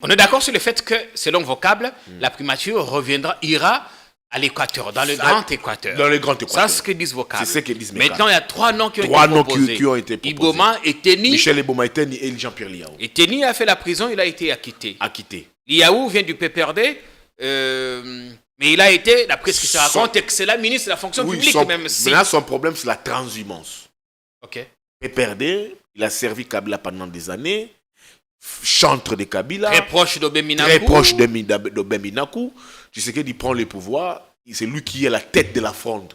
On est d'accord sur le fait que, selon Vocable, la primature ira à l'Équateur, dans le Grand Équateur. Dans le Grand Équateur. Ça, c'est ce que disent Vocable. C'est ce que disent Maintenant, il y a 3 noms qui ont été proposés. Iboma, Eteni. Michel Iboma, Eteni et Jean-Pierre Liaou. Eteni a fait la prison, il a été acquitté. Liaou vient du PPRD, mais il a été, d'après ce qui se raconte, excellent ministre de la fonction publique. Maintenant, son problème, c'est la transhumance. Ok. PPRD, il a servi Kabila pendant des années, chantre de Kabila. Très proche d'Obeminaku. Très proche d'Obeminaku. Tu sais qu'il prend le pouvoir, c'est lui qui est la tête de la fronde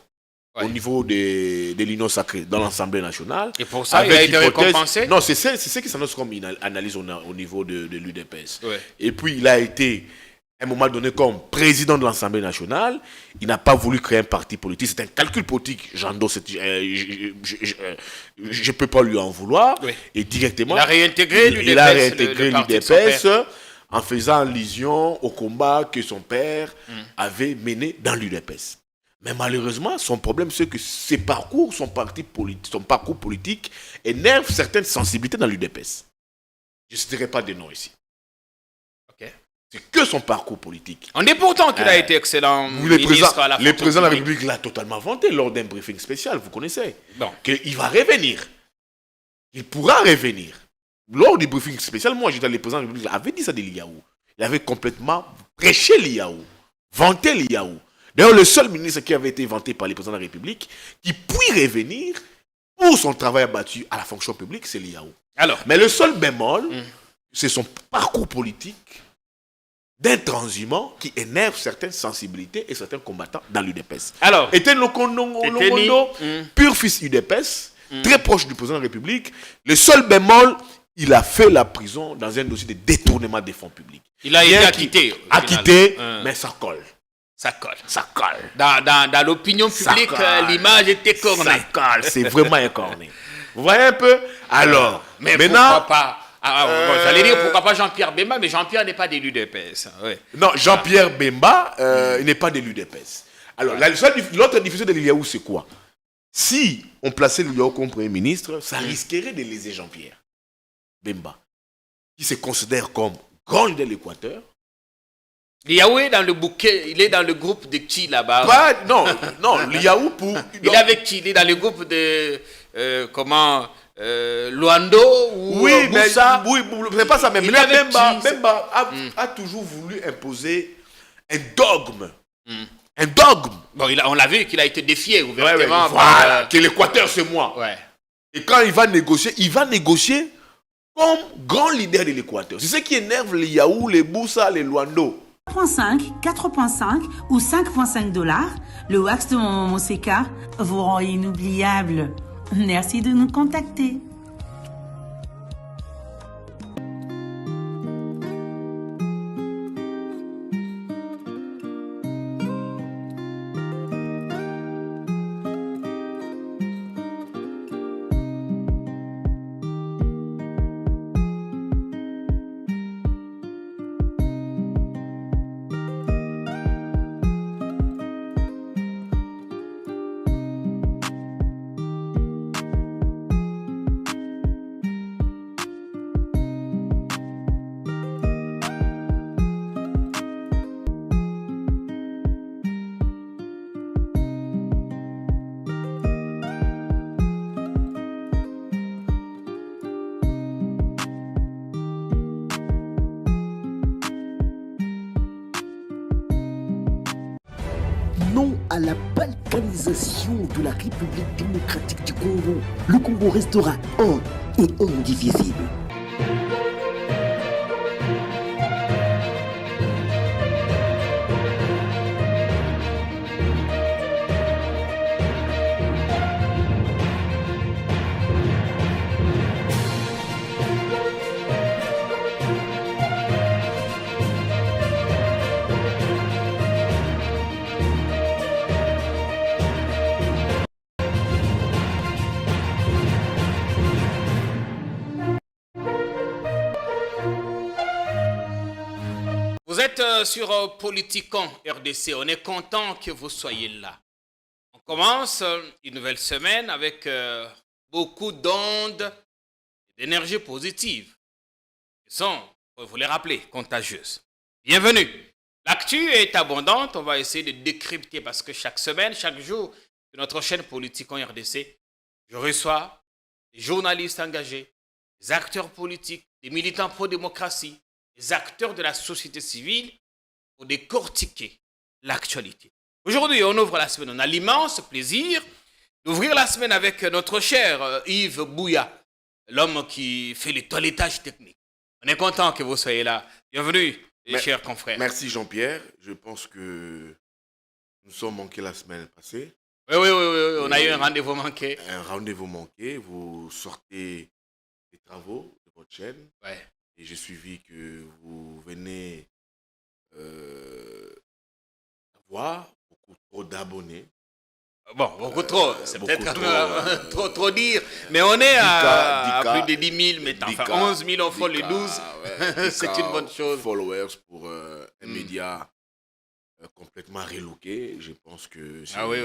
au niveau de l'Union sacrée, dans l'Assemblée nationale. Et pour ça, il a été récompensé? Non, c'est ce qui s'annonce comme une analyse au niveau de l'UDPS. Ouais. Et puis, il a été, à un moment donné, comme président de l'Assemblée nationale. Il n'a pas voulu créer un parti politique. C'est un calcul politique, Jando. Je ne peux pas lui en vouloir. Oui. Et directement, il a réintégré l'UDPS en faisant allusion au combat que son père avait mené dans l'UDPS. Mais malheureusement, son problème, c'est que son parcours politique énerve certaines sensibilités dans l'UDPS. Je ne citerai pas de nom ici. Okay. C'est que son parcours politique. On dit pourtant qu'il a été excellent ministre à la fonction publique. Le président de la République l'a totalement vanté lors d'un briefing spécial, vous connaissez. Bon. Qu'il va revenir. Il pourra revenir. Lors du briefing spécial, moi, j'étais le président de la République, il avait dit ça de Liaou. Il avait complètement prêché Liaou, vanté Liaou. D'ailleurs, le seul ministre qui avait été vanté par le président de la République, qui puis revenir pour son travail abattu à la fonction publique, c'est Liaou. Mais le seul bémol, c'est son parcours politique d'un transhumant qui énerve certaines sensibilités et certains combattants dans l'UDPS. Etienne Lokondo, pur fils UDPS, très proche du président de la République, le seul bémol, il a fait la prison dans un dossier de détournement des fonds publics. Il a été acquitté. Mais ça colle. Ça colle. Ça colle. Dans l'opinion publique, l'image est écornée. Ça colle, c'est vraiment écorné. Vous voyez un peu? Alors, mais maintenant... pourquoi pas j'allais dire pourquoi pas Jean-Pierre Bemba, mais Jean-Pierre n'est pas de l'UDPS. Ouais. Non, Jean-Pierre Bemba, il n'est pas de l'UDPS. Alors, l'autre difficulté de Liaou, c'est quoi? Si on plaçait Liaou comme Premier ministre, ça risquerait de léser Jean-Pierre Bemba, qui se considère comme grand leader de l'Équateur. Liaou est dans le bouquet, il est dans le groupe de qui là-bas? Non, Liaou pour... Il est avec qui? Il est dans le groupe de... Luando ou Moussa? Oui, c'est pas ça même. Bemba a toujours voulu imposer un dogme. Un dogme. Bon, on l'a vu qu'il a été défié ouvertement. Voilà, que l'Équateur c'est moi. Ouais. Et quand il va négocier comme grand leader de l'Équateur. C'est ce qui énerve les Yaou, les Boussa, les Luando. 4.5 ou 5.5 $, le wax de mon Moseka vous rend inoubliable. Merci de nous contacter. Non à la balkanisation de la République démocratique du Congo. Le Congo restera un et indivisible. Vous êtes sur Politicon RDC. On est content que vous soyez là. On commence une nouvelle semaine avec beaucoup d'ondes et d'énergie positive. Ce sont il faut les rappeler, contagieuse. Bienvenue. L'actu est abondante, on va essayer de décrypter parce que chaque semaine, chaque jour, sur notre chaîne politique en RDC, je reçois des journalistes engagés, des acteurs politiques, des militants pro-démocratie, des acteurs de la société civile pour décortiquer l'actualité. Aujourd'hui, on ouvre la semaine. On a l'immense plaisir d'ouvrir la semaine avec notre cher Yves Bouya, l'homme qui fait le toilettage technique. On est content que vous soyez là. Bienvenue, chers confrères. Merci Jean-Pierre. Je pense que nous sommes manqués la semaine passée. Oui, on a eu un rendez-vous manqué. Un rendez-vous manqué. Vous sortez des travaux de votre chaîne. Ouais. Et j'ai suivi que vous venez avoir beaucoup trop d'abonnés. Bon, beaucoup trop, c'est beaucoup peut-être trop, trop dire, mais on est à plus de 10 000 maintenant, enfin 11 000, on faut les 12, c'est une bonne chose. Followers pour un média complètement relooké, je pense que... Ah oui,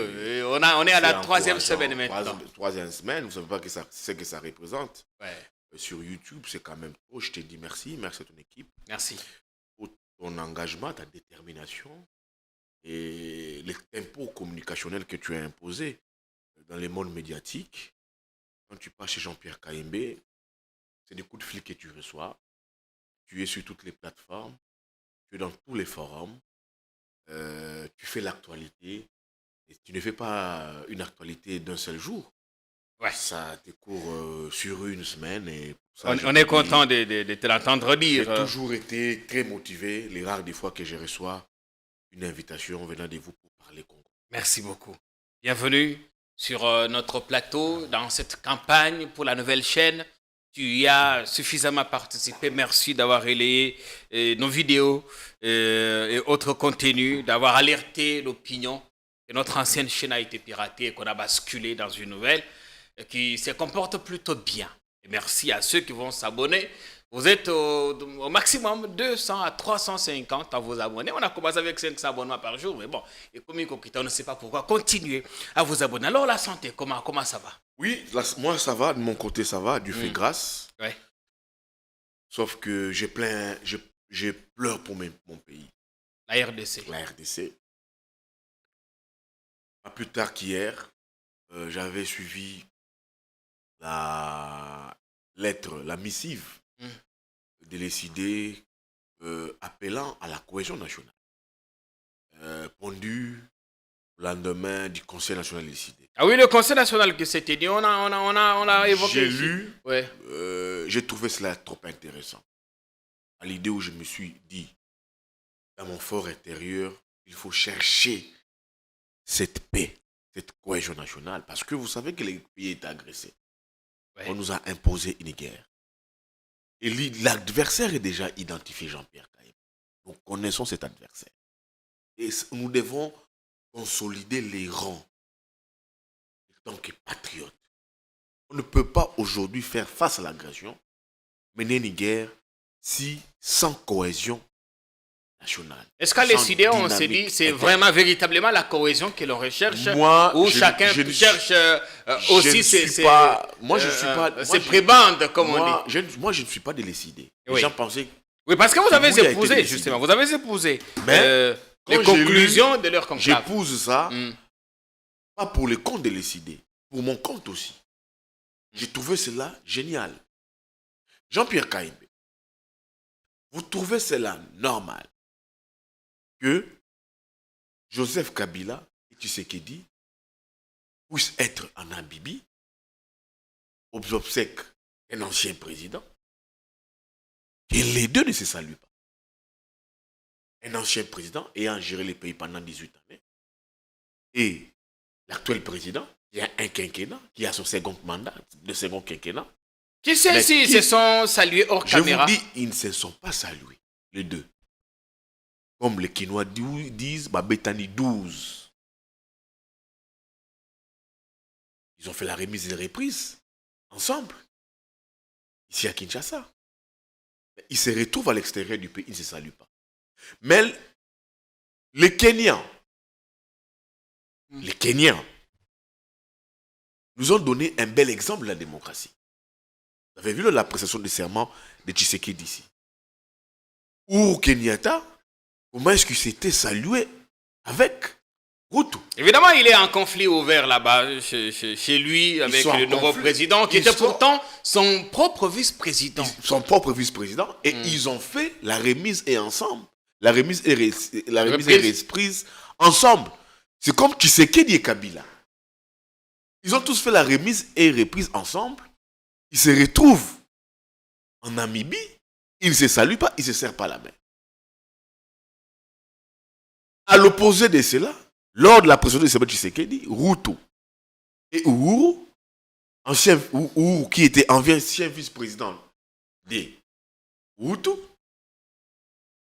on est à la troisième semaine maintenant. Troisième semaine, vous ne savez pas ce que ça représente. Ouais. Sur YouTube, c'est quand même trop. Je te dis merci à ton équipe. Merci. Pour ton engagement, ta détermination et les tempos communicationnels que tu as imposés dans les mondes médiatiques. Quand tu passes chez Jean-Pierre Kayembe, c'est des coups de fil que tu reçois. Tu es sur toutes les plateformes, tu es dans tous les forums, tu fais l'actualité. Et tu ne fais pas une actualité d'un seul jour. Ouais. Ça te court sur une semaine. Et ça, on est content de te l'entendre dire. J'ai toujours été très motivé. Les rares des fois que je reçois une invitation venant de vous pour parler Congo. Merci beaucoup. Bienvenue sur notre plateau dans cette campagne pour la nouvelle chaîne. Tu y as suffisamment participé. Merci d'avoir relayé nos vidéos et autres contenus, d'avoir alerté l'opinion que notre ancienne chaîne a été piratée et qu'on a basculé dans une nouvelle qui se comporte plutôt bien. Et merci à ceux qui vont s'abonner. Vous êtes au maximum 200 à 350 à vous abonner. On a commencé avec 500 abonnements par jour, mais bon, et comme on ne sait pas pourquoi, continuez à vous abonner. Alors la santé, comment ça va? Oui, moi ça va, de mon côté ça va, Dieu fait grâce. Ouais. Sauf que je pleure pour mon pays. La RDC. La RDC. Pas plus tard qu'hier, j'avais suivi la lettre, la missive de l'ECD appelant à la cohésion nationale, pondue le lendemain du Conseil national de l'ECD. Ah oui, le Conseil national qui s'était dit, on a évoqué. J'ai lu, ouais. J'ai trouvé cela trop intéressant. À l'idée où je me suis dit, dans mon fort intérieur, il faut chercher cette paix, cette cohésion nationale, parce que vous savez que le pays est agressé. Ouais. On nous a imposé une guerre. Et l'adversaire est déjà identifié, Jean-Pierre Kayembe. Nous connaissons cet adversaire. Et nous devons consolider les rangs en tant que patriotes. On ne peut pas aujourd'hui faire face à l'agression, mener une guerre sans cohésion nationale. Est-ce qu'à l'ECD, on s'est dit, c'est vraiment véritablement la cohésion que l'on recherche? Ou chacun cherche aussi ses prébendes, comme on dit? Moi, je ne suis pas de l'ECD. Oui. Les gens pensaient... Oui, parce que vous avez épousé, justement. Vous avez épousé les conclusions de leur conclave. J'épouse ça, pas pour le compte de l'ECD, pour mon compte aussi. J'ai trouvé cela génial. Jean-Pierre Kayembe, vous trouvez cela normal que Joseph Kabila et Tshisekedi puissent être en Namibie aux obsèques d'un ancien président, et les deux ne se saluent pas. Un ancien président ayant géré le pays pendant 18 années et l'actuel président qui a un quinquennat, qui a son second mandat, le second quinquennat. Qui sait s'ils se sont salués hors caméra? Je vous dis, ils ne se sont pas salués, les deux. Comme les Quinois disent, Babetani 12. Ils ont fait la remise et la reprise, ensemble, ici à Kinshasa. Ils se retrouvent à l'extérieur du pays, ils ne se saluent pas. Mais les Kenyans nous ont donné un bel exemple de la démocratie. Vous avez vu la prestation de serment de Tshisekedi ici. Uhuru Kenyatta, comment est-ce qu'il s'était salué avec Ruto? Évidemment, il est en conflit ouvert là-bas, chez lui, avec sont en le nouveau conflit. président, qui Ils était sont- pourtant son propre vice-président. Son propre vice-président, et ils ont fait la remise et ensemble. La remise et reprise ensemble. C'est comme Tshisekedi et Kabila. Ils ont tous fait la remise et reprise ensemble. Ils se retrouvent en Namibie. Ils ne se saluent pas, ils ne se serrent pas la main. À l'opposé de cela, lors de la présidence de Tshisekedi, Ruto et Uhuru, Uhuru qui était ancien vice-président de Ruto,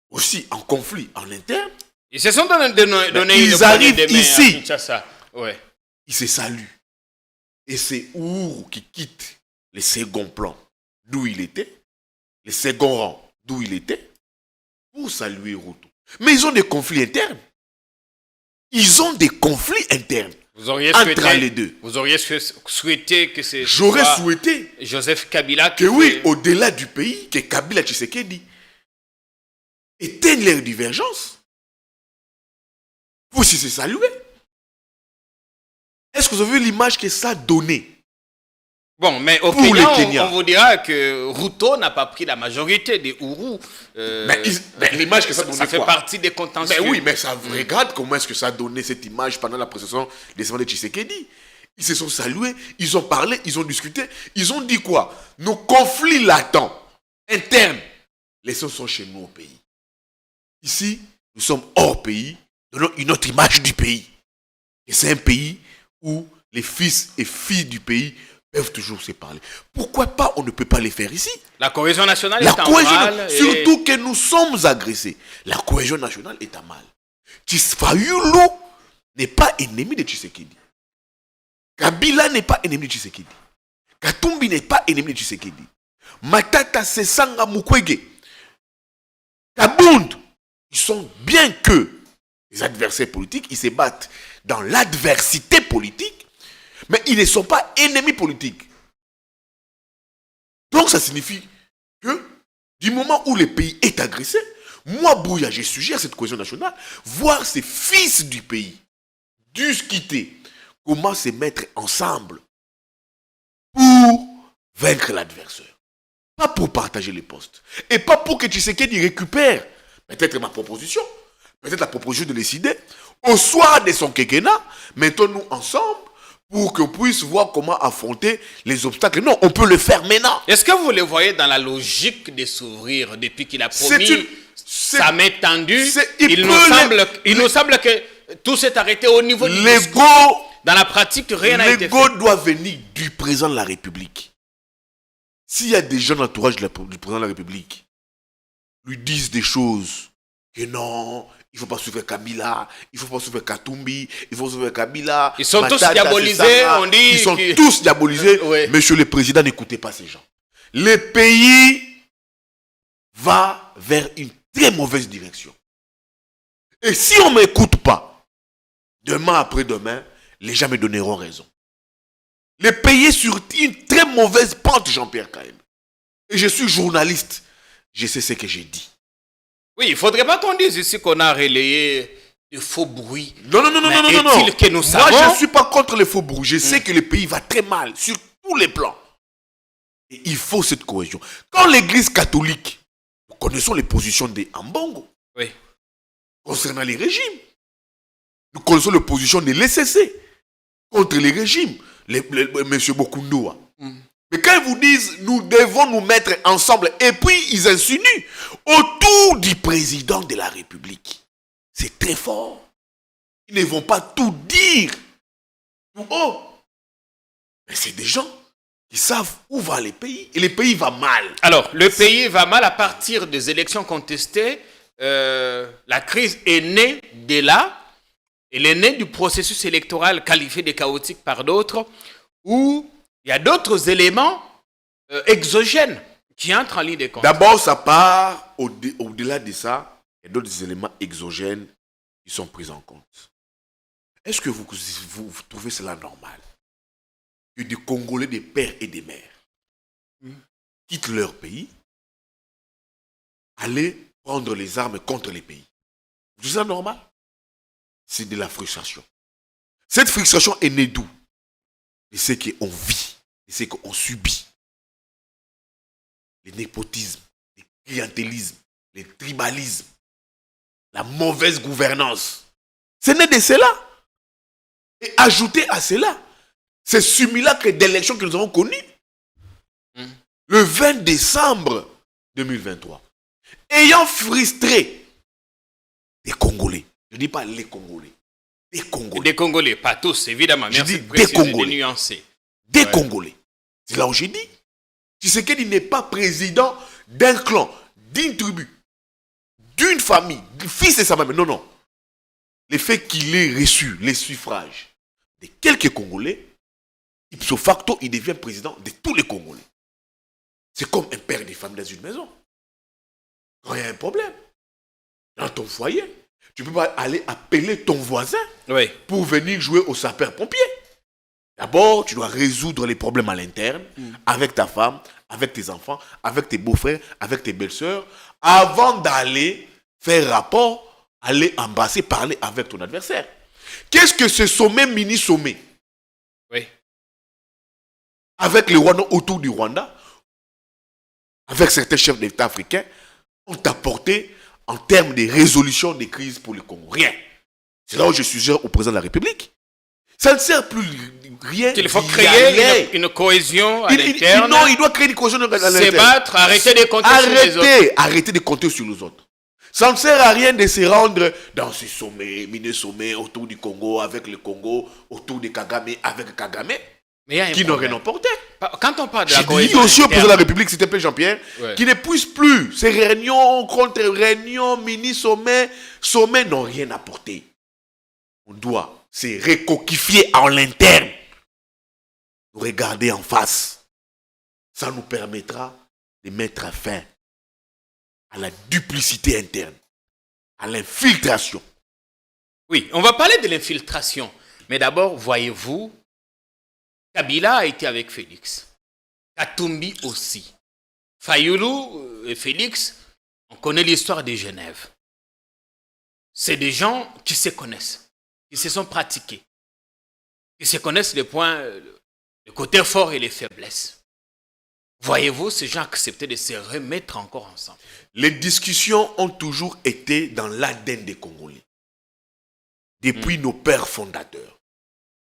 aussi en conflit en interne, Ils se sont donné ils une arrivent poignée de main ici. à Kinshasa. Ouais. ils se saluent. Et c'est Uhuru qui quitte le second plan d'où il était, le second rang d'où il était, pour saluer Ruto. Mais ils ont des conflits internes. Ils ont des conflits internes Vous auriez entre les deux. Vous auriez souhaité que c'est J'aurais souhaité Joseph Kabila que oui, au-delà du pays, que Kabila Tshisekedi éteigne leurs divergences pour se saluer. Est-ce que vous avez vu l'image que ça a donné? Bon, mais au Pour Kenya, les Kenyans. on vous dira que Ruto n'a pas pris la majorité des Uhuru. Mais l'image que ça donne ça fait quoi? partie des contentieux. Mais oui, mais ça regarde comment est-ce que ça a donné cette image pendant la procession des semaines de Tshisekedi. Ils se sont salués, ils ont parlé, ils ont discuté, ils ont dit quoi? Nos conflits latents, internes, laissons ça chez nous au pays. Ici, nous sommes hors pays, donnons une autre image du pays. Et c'est un pays où les fils et filles du pays peuvent toujours se parler. Pourquoi pas on ne peut pas les faire ici? La cohésion nationale La est en cohésion, mal. surtout que nous sommes agressés. La cohésion nationale est à mal. Fayulu n'est pas ennemi de Tshisekedi. Kabila n'est pas ennemi de Tshisekedi. Katumbi n'est pas ennemi de Tshisekedi. Matata Sesanga Mukwege, Kabund, ils sont bien que les adversaires politiques, ils se battent dans l'adversité politique, mais ils ne sont pas ennemis politiques. Donc ça signifie que du moment où le pays est agressé, moi, Bouya, je suggère cette cohésion nationale, voir ces fils du pays discuter comment se mettre ensemble pour vaincre l'adversaire. Pas pour partager les postes. Et pas pour que Tshisekedi récupère peut-être ma proposition, peut-être la proposition de décider au soir de son quinquennat, mettons-nous ensemble pour qu'on puisse voir comment affronter les obstacles. Non, on peut le faire maintenant. Est-ce que vous le voyez dans la logique de s'ouvrir depuis qu'il a promis sa main tendue? Il nous semble que tout s'est arrêté au niveau du discours. Dans la pratique, rien n'a été fait. L'ego doit venir du président de la République. S'il y a des gens d'entourage du président de la République lui disent des choses que non, il ne faut pas suivre Kabila, il ne faut pas suivre Katumbi, il faut suivre Kabila. Ils sont tous diabolisés, on dit. Ils sont tous diabolisés. Ouais. Monsieur le Président, n'écoutez pas ces gens. Le pays va vers une très mauvaise direction. Et si on ne m'écoute pas, demain après-demain, les gens me donneront raison. Le pays est sur une très mauvaise pente, Jean-Pierre Kaem. Et je suis journaliste. Je sais ce que j'ai dit. Oui, il ne faudrait pas qu'on dise ici qu'on a relayé de faux bruits. Non. Est-il que nous savons? Moi, je ne suis pas contre les faux bruits. Je sais que le pays va très mal sur tous les plans. Et il faut cette cohésion. Quand l'église catholique, nous connaissons les positions des Ambongo. Oui. Concernant les régimes. Nous connaissons les positions de l'ECC contre les régimes. M. Bokundoa. Mais quand ils vous disent nous devons nous mettre ensemble et puis ils insinuent autour du président de la République, c'est très fort. Ils ne vont pas tout dire tout haut. Mais c'est des gens qui savent où va le pays et le pays va mal. Alors, le pays va mal à partir des élections contestées. La crise est née de là. Elle est née du processus électoral qualifié de chaotique par d'autres, où il y a d'autres éléments exogènes qui entrent en ligne de compte. D'abord, ça part au-delà de ça, il y a d'autres éléments exogènes qui sont pris en compte. Est-ce que vous trouvez cela normal que des Congolais, des pères et des mères quittent leur pays, aller prendre les armes contre les pays. C'est ça normal? C'est de la frustration. Cette frustration est née d'où? De ce qu'on vit, de ce qu'on subit. Le népotisme, le clientélisme, le tribalisme, la mauvaise gouvernance. C'est né de cela. Et ajouté à cela, ces simulacres d'élections que nous avons connus, le 20 décembre 2023, ayant frustré des Congolais, je ne dis pas les Congolais, des Congolais. Des Congolais, pas tous, évidemment. Je Merci dis de préciser, des Congolais. de nuancer. Des Congolais. C'est là où j'ai dit. Tshisekedi n'est pas président d'un clan, d'une tribu, d'une famille, du fils de sa mère. Non, non. Le fait qu'il ait reçu les suffrages de quelques Congolais, ipso facto, il devient président de tous les Congolais. C'est comme un père de famille dans une maison. Quand il y a un problème, dans ton foyer, tu ne peux pas aller appeler ton voisin pour venir jouer au sapeur-pompier. D'abord, tu dois résoudre les problèmes à l'interne, avec ta femme, avec tes enfants, avec tes beaux-frères, avec tes belles-sœurs, avant d'aller faire rapport, aller embrasser, parler avec ton adversaire. Qu'est-ce que ce sommet, mini-sommet? Oui. Avec les Rwandais autour du Rwanda, avec certains chefs d'État africains, ont apporté en termes de résolution des crises pour le Congo. Rien. C'est là où je suggère au président de la République. Ça ne sert plus rien. Il faut créer une cohésion à l'interne. Non, il doit créer une cohésion à l'interne. Se battre, arrêter de compter sur les autres. Arrêter de compter sur les autres. Ça ne sert à rien de se rendre dans ce sommet, mini-sommet autour du Congo, avec le Congo, autour de Kagame, avec Kagame, qui n'ont rien emporté. Quand on parle de la J'ai dit cohésion aussi au président de la interne, République, s'il te plaît Jean-Pierre, qui n'épuise plus. Ces réunions contre réunions, mini-sommets, sommets n'ont rien apporté. On doit se recoquifier en l'interne. Nous regarder en face. Ça nous permettra de mettre fin à la duplicité interne, à l'infiltration. Oui, on va parler de l'infiltration. Mais d'abord, voyez-vous, Kabila a été avec Félix. Katumbi aussi. Fayoulou et Félix, on connaît l'histoire de Genève. C'est des gens qui se connaissent, qui se sont pratiqués, qui se connaissent les points, les côtés forts et les faiblesses. Voyez-vous, ces gens acceptaient de se remettre encore ensemble. Les discussions ont toujours été dans l'ADN des Congolais. Depuis nos pères fondateurs.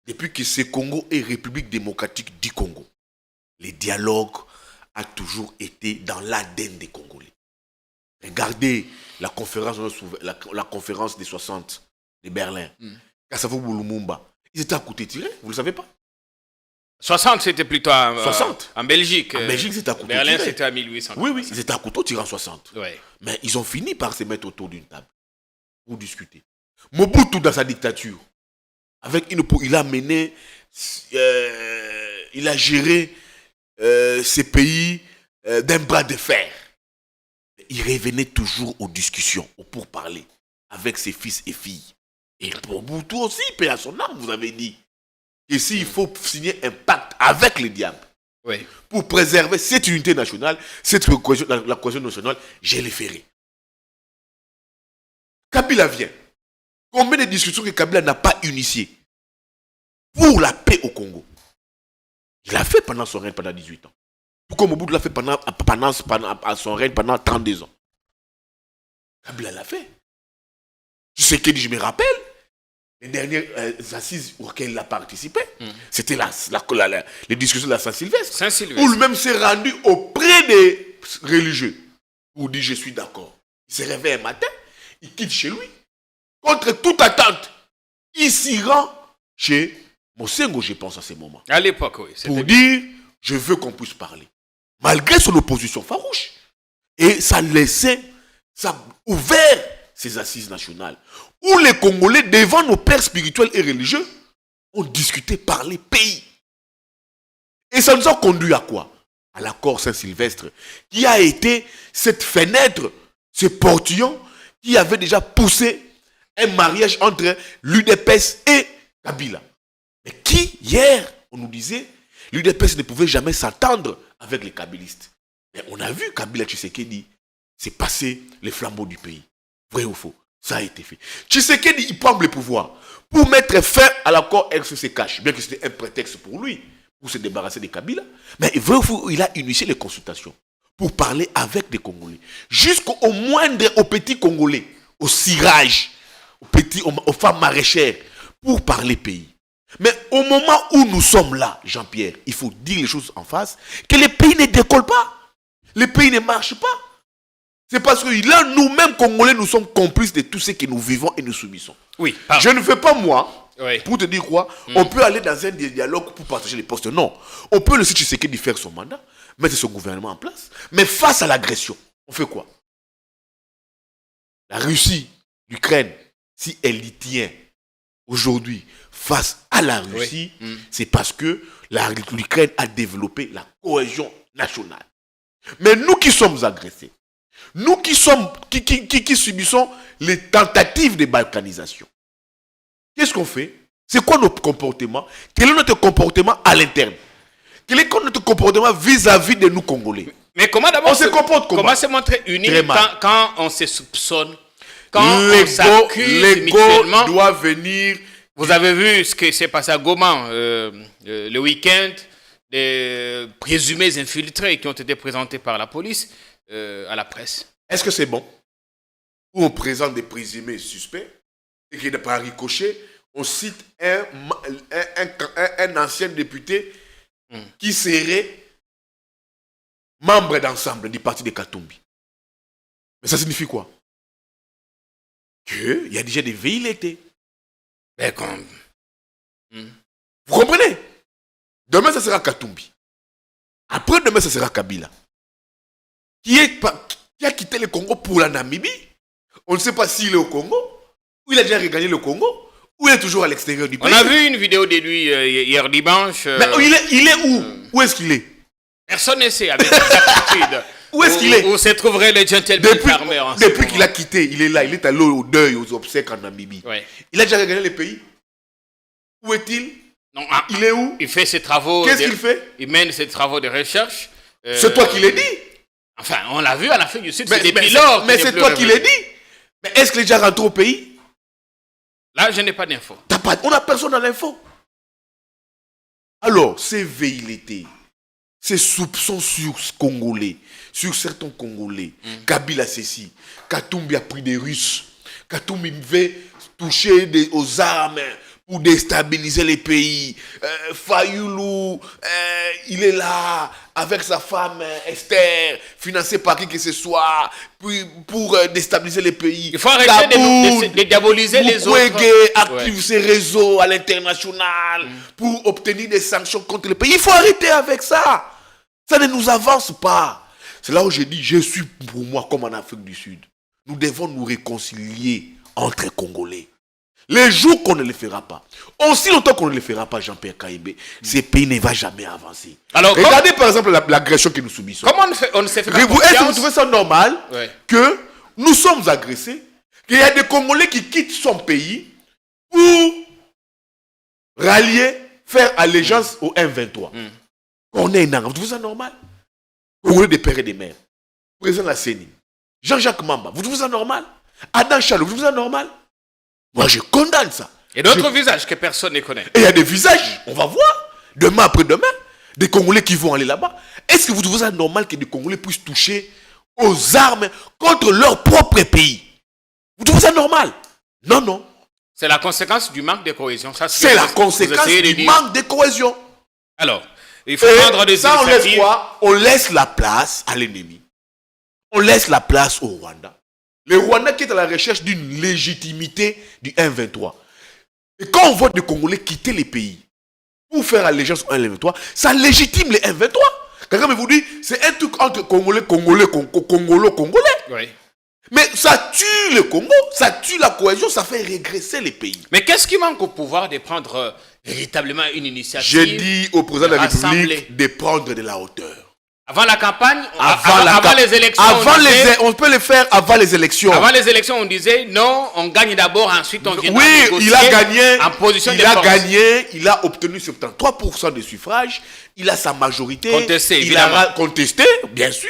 Depuis que ce Congo est République démocratique du Congo. Les dialogues ont toujours été dans l'ADN des Congolais. Regardez la conférence des 60 de Berlin. Kassavou Lumumba. Ils étaient à côté tirés, vous ne le savez pas? 60, c'était plutôt 60. En Belgique. En Belgique, c'était à couteau tiré. Berlin, c'était à 1800. Oui, ils étaient à couteau tiré en 60. Ouais. Mais ils ont fini par se mettre autour d'une table pour discuter. Mobutu, dans sa dictature, il a mené, il a géré ces pays d'un bras de fer. Il revenait toujours aux discussions, aux pourparlers, avec ses fils et filles. Et pour Mobutu aussi, paix à son âme, vous avez dit. Et s'il faut signer un pacte avec le diable pour préserver cette unité nationale, la cohésion nationale, je l'ai fait. Kabila vient. Combien de discussions que Kabila n'a pas initiées pour la paix au Congo? Il l'a fait pendant son règne pendant 18 ans. Tout comme Mobutu l'a fait pendant son règne pendant 32 ans. Kabila l'a fait. Je sais que je me rappelle. Les dernières assises auxquelles il a participé, c'était les discussions de la Saint-Sylvestre. Où lui-même s'est rendu auprès des religieux. Pour dire je suis d'accord. Il se réveille un matin, il quitte chez lui. Contre toute attente, il s'y rend chez Mosengo, je pense, à ce moment. À l'époque, oui. Pour dire je veux qu'on puisse parler. Malgré son opposition farouche. Et ça laissait, ça a ouvert ces assises nationales. Où les Congolais, devant nos pères spirituels et religieux, ont discuté par les pays. Et ça nous a conduit à quoi? À l'accord Saint-Sylvestre, qui a été cette fenêtre, ce portillon, qui avait déjà poussé un mariage entre l'UDPS et Kabila. Mais qui, hier, on nous disait, l'UDPS ne pouvait jamais s'entendre avec les kabylistes. Mais on a vu Kabila Tshisekedi c'est passer les flambeaux du pays. Vrai ou faux? Ça a été fait. Tshisekedi, il prend le pouvoir pour mettre fin à l'accord RCC-Cash, bien que c'était un prétexte pour lui, pour se débarrasser des Kabila. Mais vrai ou faux, il a initié les consultations pour parler avec des Congolais. Jusqu'au moindre, aux petits Congolais, au cirage, aux femmes maraîchères, pour parler pays. Mais au moment où nous sommes là, Jean-Pierre, il faut dire les choses en face, que les pays ne décollent pas. Les pays ne marchent pas. C'est parce que là, nous-mêmes, Congolais, nous sommes complices de tout ce que nous vivons et nous subissons. Oui. Je ne fais pas moi, Oui. pour te dire quoi, on peut aller dans un dialogue pour partager les postes. Non. On peut laisser Tshisekedi faire son mandat, mettre son gouvernement en place. Mais face à l'agression, on fait quoi? La Russie, l'Ukraine, si elle y tient aujourd'hui face à la Russie, c'est parce que l'Ukraine a développé la cohésion nationale. Mais nous qui sommes agressés, nous qui subissons les tentatives de balkanisation, qu'est-ce qu'on fait? C'est quoi nos comportements? Quel est notre comportement à l'interne? Quel est notre comportement vis-à-vis de nous Congolais? Mais comment d'abord on se comporte comment? Comment se montrer unis quand on se soupçonne, quand on l'ego s'accuse mutuellement? Doit venir. Vous avez vu ce qui s'est passé à Goma le week-end, des présumés infiltrés qui ont été présentés par la police à la presse. Est-ce que c'est bon? Où on présente des présumés suspects et que par ricochet, on cite un ancien député qui serait membre d'ensemble du parti de Katumbi. Mais ça signifie quoi? Qu'il y a déjà des velléités. Mais comme... Vous comprenez? Demain, ça sera Katumbi. Après demain, ça sera Kabila. Qui a quitté le Congo pour la Namibie. On ne sait pas s'il est au Congo, ou il a déjà regagné le Congo, ou il est toujours à l'extérieur du pays. On a vu une vidéo de lui hier dimanche. Mais il est où? Où est-ce qu'il est? Personne ne sait avec exactitude. Où est-ce qu'il est? Où se trouverait le gentleman farmer depuis qu'il a quitté, il est là, il est allé au deuil, aux obsèques en Namibie. Ouais. Il a déjà regagné le pays. Où est-il? Non, il est où? Il fait ses travaux. Qu'est-ce qu'il fait? Il mène ses travaux de recherche. C'est toi qui l'as dit. Enfin, on l'a vu à l'Afrique du Sud, Mais c'est toi qui l'as dit. Mais est-ce qu'il est déjà rentré au pays? Là, je n'ai pas d'infos. On n'a personne dans l'info. Alors, ces velléités, ces soupçons sur ce Congolais, sur certains Congolais, Kabila ceci, Katumbi a pris des Russes, Katumbi veut toucher aux armes pour déstabiliser les pays. Fayoulou, il est là avec sa femme Esther, financé par qui que ce soit, pour déstabiliser les pays. Il faut arrêter de diaboliser les autres. Mukwege active ses réseaux à l'international pour obtenir des sanctions contre les pays. Il faut arrêter avec ça. Ça ne nous avance pas. C'est là où j'ai dit, je suis pour moi comme en Afrique du Sud. Nous devons nous réconcilier entre Congolais. Les jours qu'on ne le fera pas, aussi longtemps qu'on ne le fera pas, Jean-Pierre Kaïbé, ce pays ne va jamais avancer. Alors, regardez par exemple l'agression que nous subissons. Comment on ne se fait pas confiance? Est-ce que vous trouvez ça normal que nous sommes agressés, qu'il y a des Congolais qui quittent son pays pour rallier, faire allégeance au M23? On est énorme. Vous trouvez ça normal? Congolais des pères et des mères. Président de la CENI, Jean-Jacques Mamba, vous trouvez ça normal? Adam Chalou, vous trouvez ça normal? Moi, je condamne ça. Et d'autres visages que personne ne connaît. Et il y a des visages, on va voir, demain après demain, des Congolais qui vont aller là-bas. Est-ce que vous trouvez ça normal que des Congolais puissent toucher aux armes contre leur propre pays? Vous trouvez ça normal? Non, non. C'est la conséquence du manque de cohésion. C'est la conséquence du manque de cohésion. Alors, il faut prendre des ça, initiatives. On laisse quoi? On laisse la place à l'ennemi. On laisse la place au Rwanda. Le Rwanda qui est à la recherche d'une légitimité du M23. Et quand on voit des Congolais quitter les pays pour faire allégeance au M23, ça légitime les M23. Quelqu'un me vous dit, c'est un truc entre Congolais. Oui. Mais ça tue le Congo, ça tue la cohésion, ça fait régresser les pays. Mais qu'est-ce qui manque au pouvoir de prendre véritablement une initiative? J'ai dit au président de la République de prendre de la hauteur. Avant la campagne, Avant les élections, on peut le faire avant les élections. Avant les élections, on disait non, on gagne d'abord, ensuite on vient il a gagné. En position il a gagné, il a obtenu 73% des suffrages, il a sa majorité. Contesté, il a contesté, bien sûr.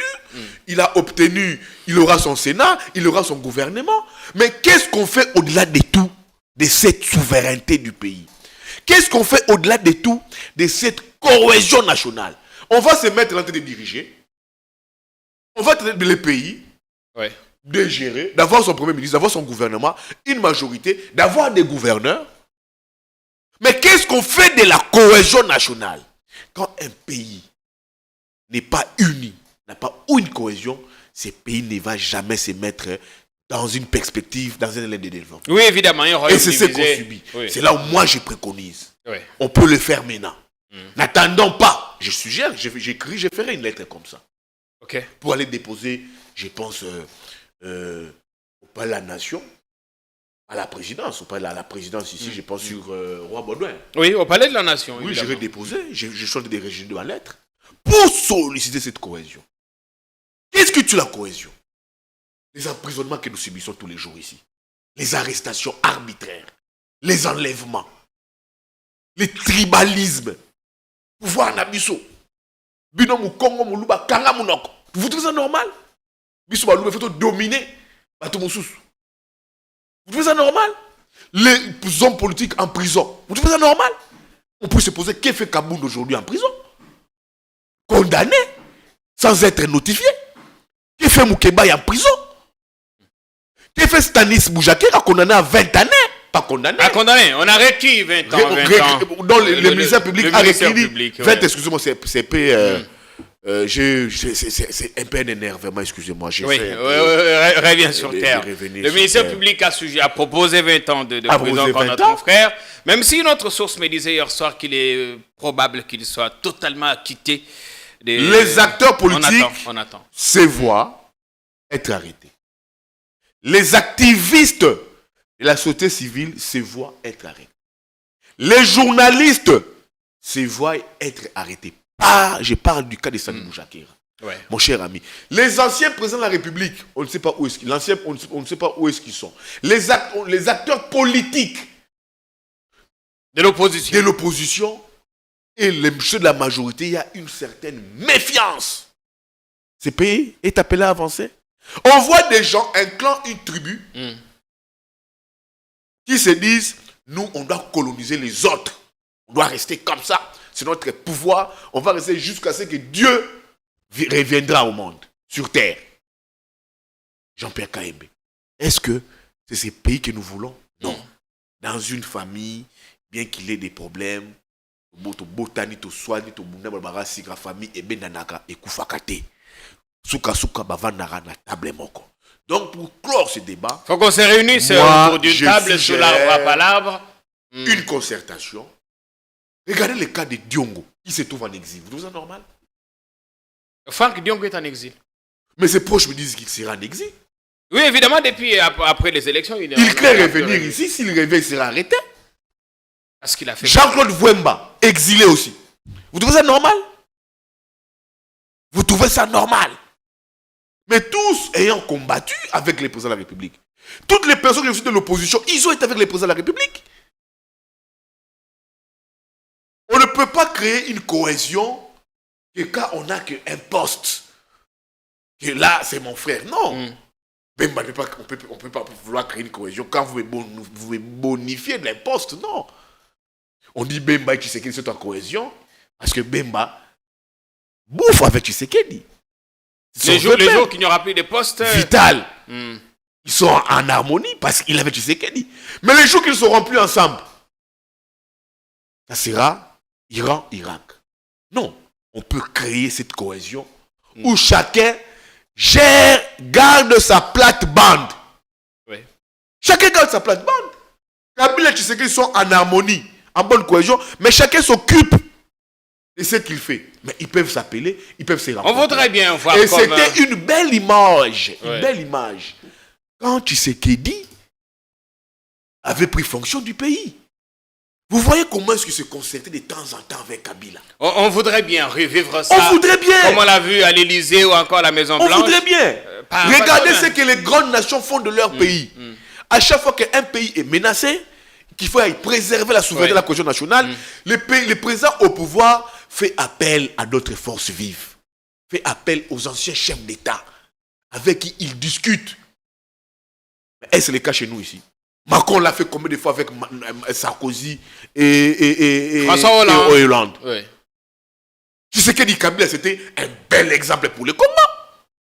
Il a obtenu, il aura son Sénat, il aura son gouvernement. Mais qu'est-ce qu'on fait au-delà de tout, de cette souveraineté du pays? Qu'est-ce qu'on fait au-delà de tout, de cette cohésion nationale? On va se mettre en train de diriger. On va traiter le pays, de gérer, d'avoir son premier ministre, d'avoir son gouvernement, une majorité, d'avoir des gouverneurs. Mais qu'est-ce qu'on fait de la cohésion nationale? Quand un pays n'est pas uni, n'a pas une cohésion, ce pays ne va jamais se mettre dans une perspective, dans un élan de développement. Oui, évidemment. Et c'est ce qu'on subit. Oui. C'est là où moi je préconise. Oui. On peut le faire maintenant. N'attendons pas. Je suggère, j'écris, je ferai une lettre comme ça. Okay. Pour aller déposer, je pense, au palais de la Nation, à la présidence. Au palais de la présidence ici, je pense sur Roi Baudouin. Oui, au palais de la Nation. Oui, je vais déposer, je chante des régimes de ma lettre pour solliciter cette cohésion. Qu'est-ce que tu la cohésion? Les emprisonnements que nous subissons tous les jours ici, les arrestations arbitraires, les enlèvements, les tribalismes, pouvoir nabiso, binom Congo muluba kanga munoko. Vous trouvez ça normal? Biso baluba faut dominer bato mususu. Vous trouvez ça normal? Les hommes politiques en prison. Vous trouvez ça normal? On peut se poser qu'est-ce que fait Kabound aujourd'hui en prison? Condamné sans être notifié. Qu'est-ce que fait Moukeba en prison? Qu'est-ce que fait Stanis Boujakera condamné à 20 années? Pas condamné. Pas condamné. On a requis 20 ans. 20 ans. Dans le ministère public a requis 20, excusez-moi, c'est un peu un énervement, excusez-moi. Oui, reviens sur terre. Le ministère public a proposé 20 ans de prison contre notre frère, même si notre source me disait hier soir qu'il est probable qu'il soit totalement acquitté. Les acteurs politiques se voient être arrêtés. Les activistes de la société civile se voient être arrêtés. Les journalistes se voient être arrêtés. Je parle du cas de Sani Boujakera. Ouais. Mon cher ami. Les anciens présidents de la République, on ne sait pas où est-ce qu'ils sont. On ne sait pas où est-ce qu'ils sont. Les acteurs politiques de l'opposition et ceux de la majorité, il y a une certaine méfiance. Ce pays est appelé à avancer. On voit des gens, un clan, une tribu, qui se disent, nous, on doit coloniser les autres. On doit rester comme ça. C'est notre pouvoir. On va rester jusqu'à ce que Dieu reviendra au monde, sur terre. Jean-Pierre Kaembe. Est-ce que c'est ce pays que nous voulons? Non. Dans une famille, bien qu'il ait des problèmes, botani to soigner to bunda balbara sika famille et benanaka et kufakate. Souka bavandara na table moko. Donc pour clore ce débat, faut qu'on se réunisse autour d'une table sur l'arbre à palabres. Une concertation. Regardez le cas de Diongo, qui se trouve en exil. Vous trouvez ça normal? Franck Diongo est en exil. Mais ses proches me disent qu'il sera en exil. Oui, évidemment, depuis après les élections, il craint revenir ici. S'il revient, il sera arrêté. Parce qu'il a fait. Jean-Claude Vouemba, exilé aussi. Vous trouvez ça normal? Vous trouvez ça normal? Mais tous ayant combattu avec les présidents de la République, toutes les personnes qui sont de l'opposition, ils ont été avec les présidents de la République. On ne peut pas créer une cohésion que quand on n'a qu'un poste, que là c'est mon frère. Non. Bemba, on ne peut pas vouloir créer une cohésion quand vous me bonifiez de l'imposte. Non. On dit Bemba et Tshisekedi sont en cohésion parce que Bemba bouffe avec Tshisekedi. Les jours qu'il n'y aura plus de postes. Vital. Ils sont en harmonie parce qu'il avait Tshisekedi. Mais les jours qu'ils ne seront plus ensemble, ça sera Iran-Irak. Non. On peut créer cette cohésion où chacun garde sa plate-bande. Oui. Chacun garde sa plate-bande. Kabila et Tshisekedi sont en harmonie, en bonne cohésion, mais chacun s'occupe de ce qu'il fait. Mais ils peuvent s'appeler, ils peuvent se rencontrer. On voudrait bien voir. Et c'était une belle image. Une belle image. Quand Tshisekedi avait pris fonction du pays. Vous voyez comment est-ce qu'il se concertait de temps en temps avec Kabila? On voudrait bien revivre ça. On voudrait bien. Comme on l'a vu à l'Élysée ou encore à la Maison Blanche. On voudrait bien. Regardez ce que les grandes nations font de leur pays. À chaque fois qu'un pays est menacé, qu'il faut préserver la souveraineté de la cohésion nationale, le président au pouvoir fait appel à d'autres forces vives. Fait appel aux anciens chefs d'État avec qui il discute. Est-ce le cas chez nous ici? Macron l'a fait combien de fois avec Sarkozy et François Hollande. Oui. Tu sais que dit Kabila, c'était un bel exemple pour le Congo.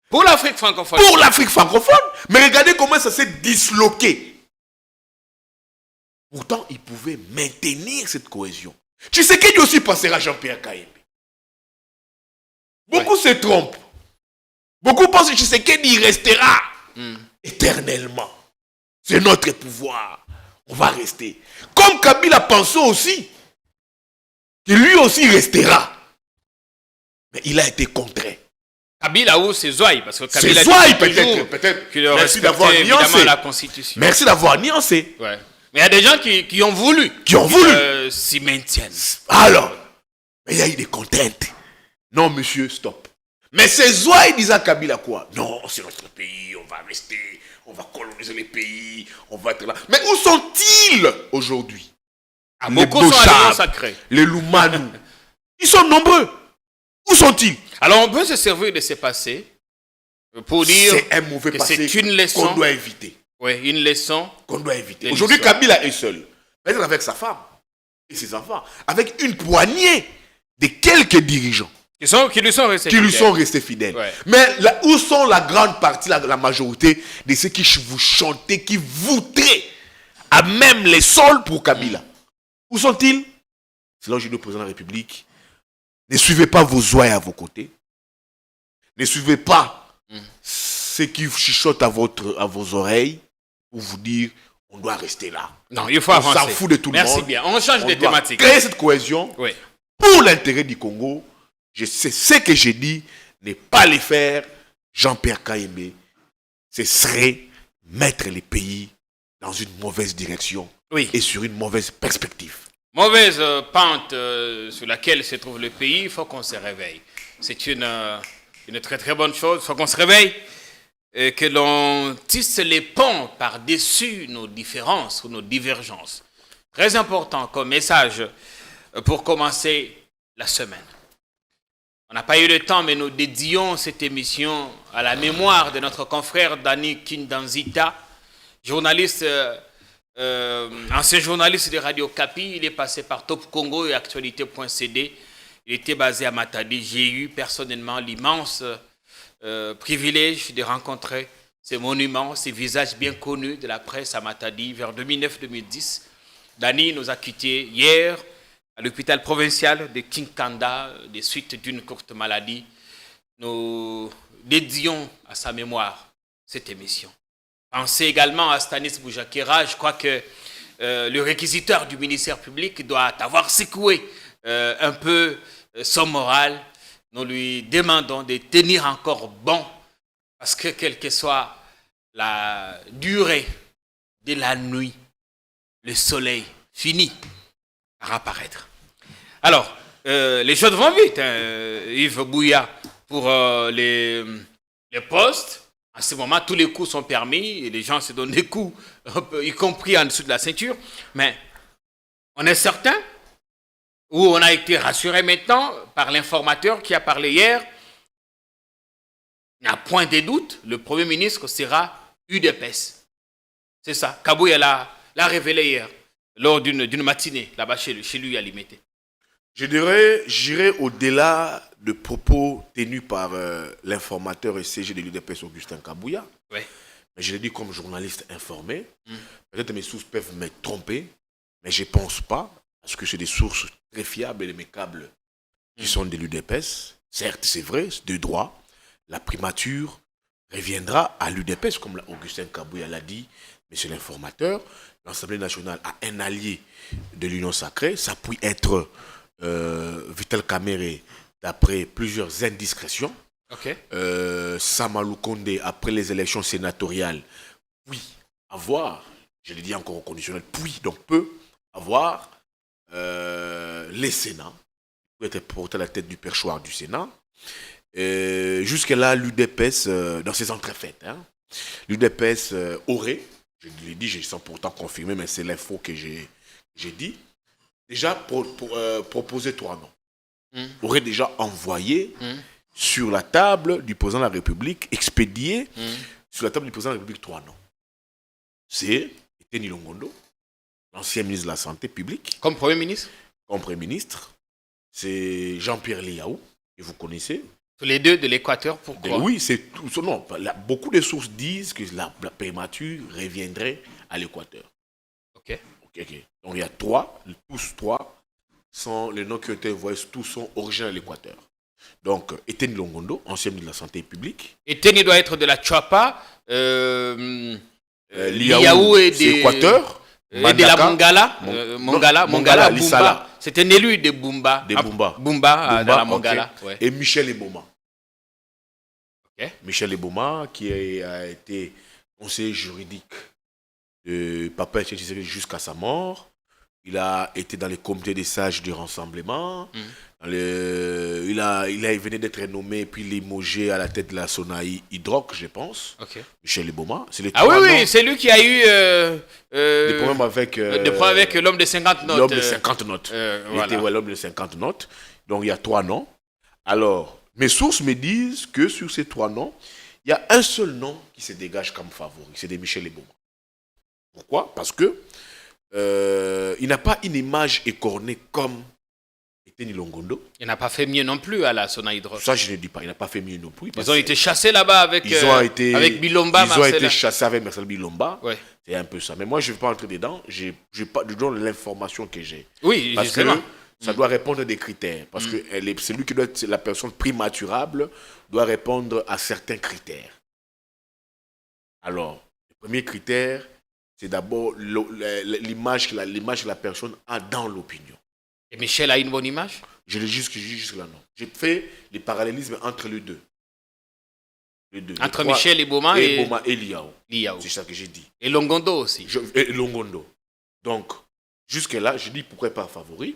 Pour l'Afrique francophone. Pour l'Afrique francophone. Mais regardez comment ça s'est disloqué. Pourtant, il pouvait maintenir cette cohésion. Tu sais qu'il aussi passera Jean-Pierre Kayembe. Beaucoup se trompent. Beaucoup pensent que Tshisekedi restera éternellement. C'est notre pouvoir. On va rester. Comme Kabila pensait aussi que lui aussi restera. Mais il a été contraint. Kabila ou c'est Zouaï, parce que Kabila c'est Zouaï peut-être. Merci d'avoir nuancé la Constitution. Merci d'avoir nuancé. Ouais. Mais il y a des gens qui ont voulu. S'y maintiennent. Alors, mais il y a eu des contraintes. Non, monsieur, stop. Mais c'est Zouaï disant Kabila quoi? Non, c'est notre pays, on va rester, on va coloniser les pays, on va être là. Mais où sont-ils aujourd'hui? Beaucoup sont à sacré. Les Loumanou. Ils sont nombreux. Où sont-ils? Alors on peut se servir de ces passés pour dire c'est un mauvais que passé c'est une leçon qu'on doit éviter. Oui, une leçon qu'on doit éviter. Aujourd'hui, Kabila est seul. Peut-être avec sa femme et ses enfants. Avec une poignée de quelques dirigeants. Qui lui sont restés fidèles. Ouais. Mais là, où sont la grande partie, la majorité de ceux qui vous chantaient, qui voudraient à même les sols pour Kabila? Où sont-ils? C'est là où je dis au président de la République, ne suivez pas vos ouailles à vos côtés. Ne suivez pas ceux qui chuchotent à vos oreilles pour vous dire on doit rester là. Non, il faut avancer. On s'en fout de tout le monde. Merci bien. On change de thématique. Créer cette cohésion pour l'intérêt du Congo. Je sais ce que j'ai dit, ne pas les faire. Jean-Pierre Kayembe, ce serait mettre les pays dans une mauvaise direction et sur une mauvaise perspective. Mauvaise pente sur laquelle se trouve le pays, il faut qu'on se réveille. C'est une très très bonne chose, il faut qu'on se réveille et que l'on tisse les ponts par-dessus nos différences ou nos divergences. Très important comme message pour commencer la semaine. On n'a pas eu le temps, mais nous dédions cette émission à la mémoire de notre confrère Dani Kindanzita, journaliste, ancien journaliste de Radio Kapi. Il est passé par Top Congo et Actualité.cd. Il était basé à Matadi. J'ai eu personnellement l'immense privilège de rencontrer ces monuments, ces visages bien connus de la presse à Matadi vers 2009-2010. Dani nous a quittés hier à l'hôpital provincial de Kinkanda, des suites d'une courte maladie. Nous dédions à sa mémoire cette émission. Pensez également à Stanis Boujakera. Je crois que le réquisiteur du ministère public doit avoir secoué un peu son moral. Nous lui demandons de tenir encore bon, parce que quelle que soit la durée de la nuit, le soleil finit par apparaître. Alors, les choses vont vite, Yves Bouya, pour les postes. À ce moment, tous les coups sont permis et les gens se donnent des coups, y compris en dessous de la ceinture. Mais on est certain, ou on a été rassuré maintenant par l'informateur qui a parlé hier, il n'y a point de doute, le Premier ministre sera UDPS. C'est ça. Kabouya l'a révélé hier, lors d'une matinée, là-bas chez lui à Limité. Je dirais, j'irai au-delà de propos tenus par l'informateur et CG de l'UDPS Augustin Kabouya. Oui. Mais je l'ai dit comme journaliste informé. Peut-être mes sources peuvent me tromper, mais je ne pense pas, parce que c'est des sources très fiables et impecables qui sont de l'UDPS. Certes, c'est vrai, c'est de droit. La primature reviendra à l'UDPS, comme Augustin Kabouya l'a dit, mais c'est l'informateur. L'Assemblée nationale a un allié de l'Union sacrée. Ça peut être Vital Kamerhe, d'après plusieurs indiscrétions. Samalou Kondé, après les élections sénatoriales, puis avoir, je l'ai dit encore au conditionnel, puis donc peut avoir les Sénats, il était porté à la tête du perchoir du Sénat. Jusque-là, l'UDPS, dans ses entrefaites, l'UDPS aurait, je l'ai dit, j'ai sans pourtant confirmé, mais c'est l'info que j'ai dit, déjà proposé 3 noms. Aurait déjà envoyé sur la table du président de la République, expédié sur la table du président de la République 3 noms. C'est Eteni Longondo, l'ancien ministre de la Santé publique. Comme Premier ministre? Comme Premier ministre. C'est Jean-Pierre Liaou, que vous connaissez. Tous les deux de l'Équateur, pourquoi? Oui, c'est tout. Non, beaucoup de sources disent que la primature reviendrait à l'Équateur. Ok. Donc il y a 3, tous 3 sont les noms qui ont été envoyés, tous sont originaires de l'Équateur. Donc Eteni Longondo, ancien ministre de la Santé publique. Eteni doit être de la Chuapa. Liaou et d'Équateur. Et de la Mongala. Mongala, Lissala. C'est un élu de Bumba. Bumba dans la Mongala. Okay. Ouais. Et Michel Eboma. Okay. Michel Eboma, qui a été conseiller juridique de Papa Tshisekedi jusqu'à sa mort. Il a été dans les comités des sages du rassemblement. Il venait d'être nommé puis limogé à la tête de la Sonaï Hydroc, je pense. Okay. Michel Eboma. Oui, c'est lui qui a eu des problèmes avec l'homme de 50 notes. L'homme de 50 notes. Il était l'homme de 50 notes. Donc il y a 3 noms. Alors, mes sources me disent que sur ces 3 noms, il y a un seul nom qui se dégage comme favori. C'est de Michel Eboma. Pourquoi? Parce que il n'a pas une image écornée comme Eteni Longondo. Il n'a pas fait mieux non plus à la Sonaï Hydroc. Ça, je ne dis pas. Il n'a pas fait mieux non plus. Ils ont été chassés là-bas avec Bilomba. Ils ont été chassés avec Marcel Bilomba. Ouais. C'est un peu ça. Mais moi, je ne vais pas entrer dedans. Je donne l'information que j'ai. Oui, parce justement. Que ça doit répondre à des critères. Parce que celui qui doit être la personne primaturable doit répondre à certains critères. Alors, le premier critère, c'est d'abord l'image que la personne a dans l'opinion. Et Michel a une bonne image? Je l'ai jusque là, non. J'ai fait les parallélismes entre les deux. Entre Michel Eboma et Liaou. C'est ça que j'ai dit. Et Longondo aussi. Et Longondo. Donc, jusque-là, je dis pourquoi pas favori.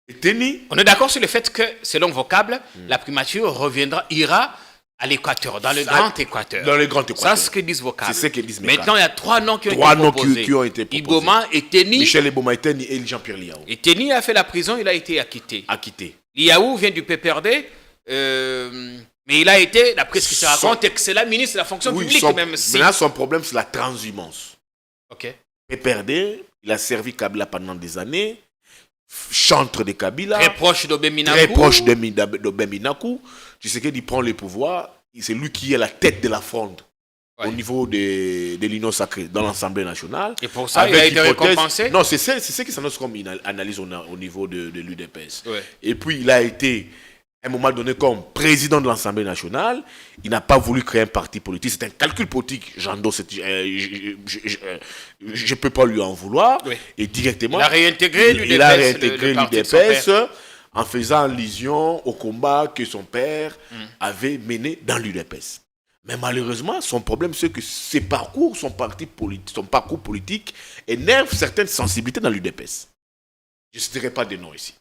Eteni. On est d'accord sur le fait que, selon vocable, la primature ira à l'Équateur, dans le Grand Équateur. Dans le Grand Équateur. Ça, c'est ce que disent vocables. C'est ce que disent Maintenant, il y a 3 noms qui ont été proposés. Eboma, Eteni. Michel Eboma, Eteni et Jean-Pierre Liaou. Eteni a fait la prison, il a été acquitté. Liaou vient du PPRD, mais il a été, d'après ce que tu racontes, excellent ministre de la fonction publique. Maintenant, son problème, c'est la transhumance. Ok. PPRD, il a servi Kabila pendant des années. Chantre de Kabila. Très proche d'Obéminakou. Très proche d'Obéminakou. Tu sais qu'il prend le pouvoir. C'est lui qui est la tête de la fronde au niveau de l'Union sacrée dans l'Assemblée nationale. Et pour ça, il a été récompensé? Non, c'est ce qui s'annonce comme une analyse au niveau de l'UDPS. Ouais. Et puis, il a été, à un moment donné, comme président de l'Assemblée nationale. Il n'a pas voulu créer un parti politique. C'est un calcul politique. Jando, je ne peux pas lui en vouloir. Oui. Et directement, il a réintégré l'UDPS en faisant allusion au combat que son père avait mené dans l'UDPS. Mais malheureusement, son problème, c'est que son parcours politique énerve certaines sensibilités dans l'UDPS. Je ne citerai pas de nom ici.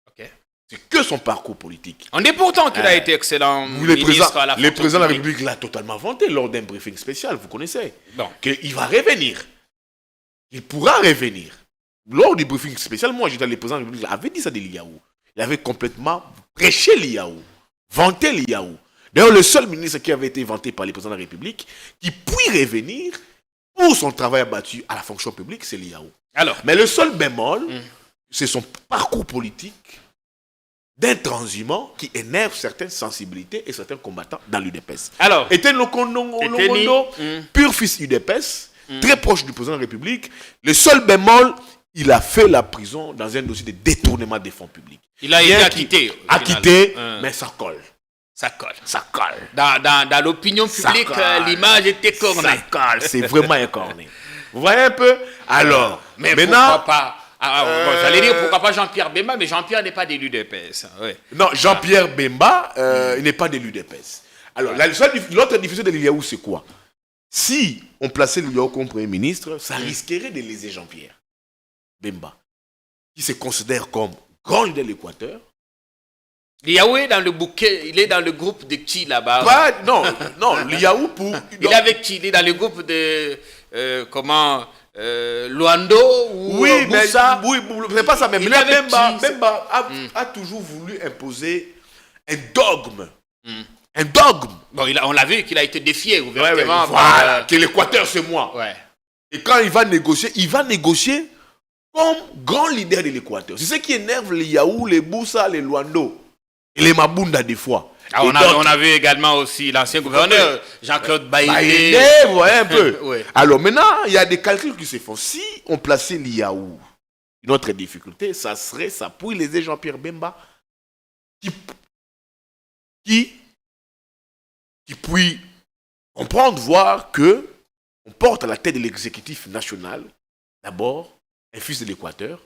Okay. C'est que son parcours politique. On dit pourtant qu'il a été excellent ministre à la Le président de la République l'a totalement vanté lors d'un briefing spécial, vous connaissez. Bon. Qu'il va revenir. Il pourra revenir. Lors du briefing spécial, moi, j'étais le président de la République, avait dit ça de Liaou. Il avait complètement prêché Liaou, vanté Liaou. D'ailleurs, le seul ministre qui avait été vanté par le président de la République, qui puis revenir pour son travail abattu à la fonction publique, c'est Liaou. Mais le seul bémol, c'est son parcours politique d'un transhumant qui énerve certaines sensibilités et certains combattants dans l'UDPS. Eteni Longondo, pur fils UDPS, très proche du président de la République. Le seul bémol, il a fait la prison dans un dossier de détournement des fonds publics. Il a été acquitté. Mais ça colle. Ça colle. Ça colle. Dans l'opinion publique, l'image est écornée. Ça colle, c'est vraiment écorné. Vous voyez un peu? Alors, mais maintenant, pourquoi pas? J'allais dire pourquoi pas Jean-Pierre Bemba, mais Jean-Pierre n'est pas de l'UDPS. Ouais. Non, Jean-Pierre Bemba, il n'est pas de l'UDPS. Alors, l'autre difficulté de Liaou, c'est quoi? Si on plaçait Liaou comme Premier ministre, ça risquerait de léser Jean-Pierre Bemba. qui se considère comme grand leader de l'Équateur. Liaou est dans le bouquet, il est dans le groupe de qui là-bas? Non, Liaou pour... Il est avec qui? Il est dans le groupe de... Luando ou Oui, mais Boussa? oui, c'est pas ça. Mais Il là, est avec qui? Bemba a toujours voulu imposer un dogme. Un dogme. Bon, on l'a vu qu'il a été défié Ouais, ouvertement. voilà, que l'Équateur, c'est moi. Ouais. Et quand il va négocier comme grand leader de l'Équateur. C'est ce qui énerve les Yaou, les Boussa, les Luando et les Mabunda des fois. Ah, on a vu également aussi l'ancien gouverneur Jean-Claude Baïdé. Vous voyez un peu. Ouais. Alors maintenant, il y a des calculs qui se font. Si on plaçait l'Iaou, une autre difficulté, ça pourrait léser Jean-Pierre Bemba qui puis comprendre, voir que on porte à la tête de l'exécutif national, d'abord, un fils de l'Équateur,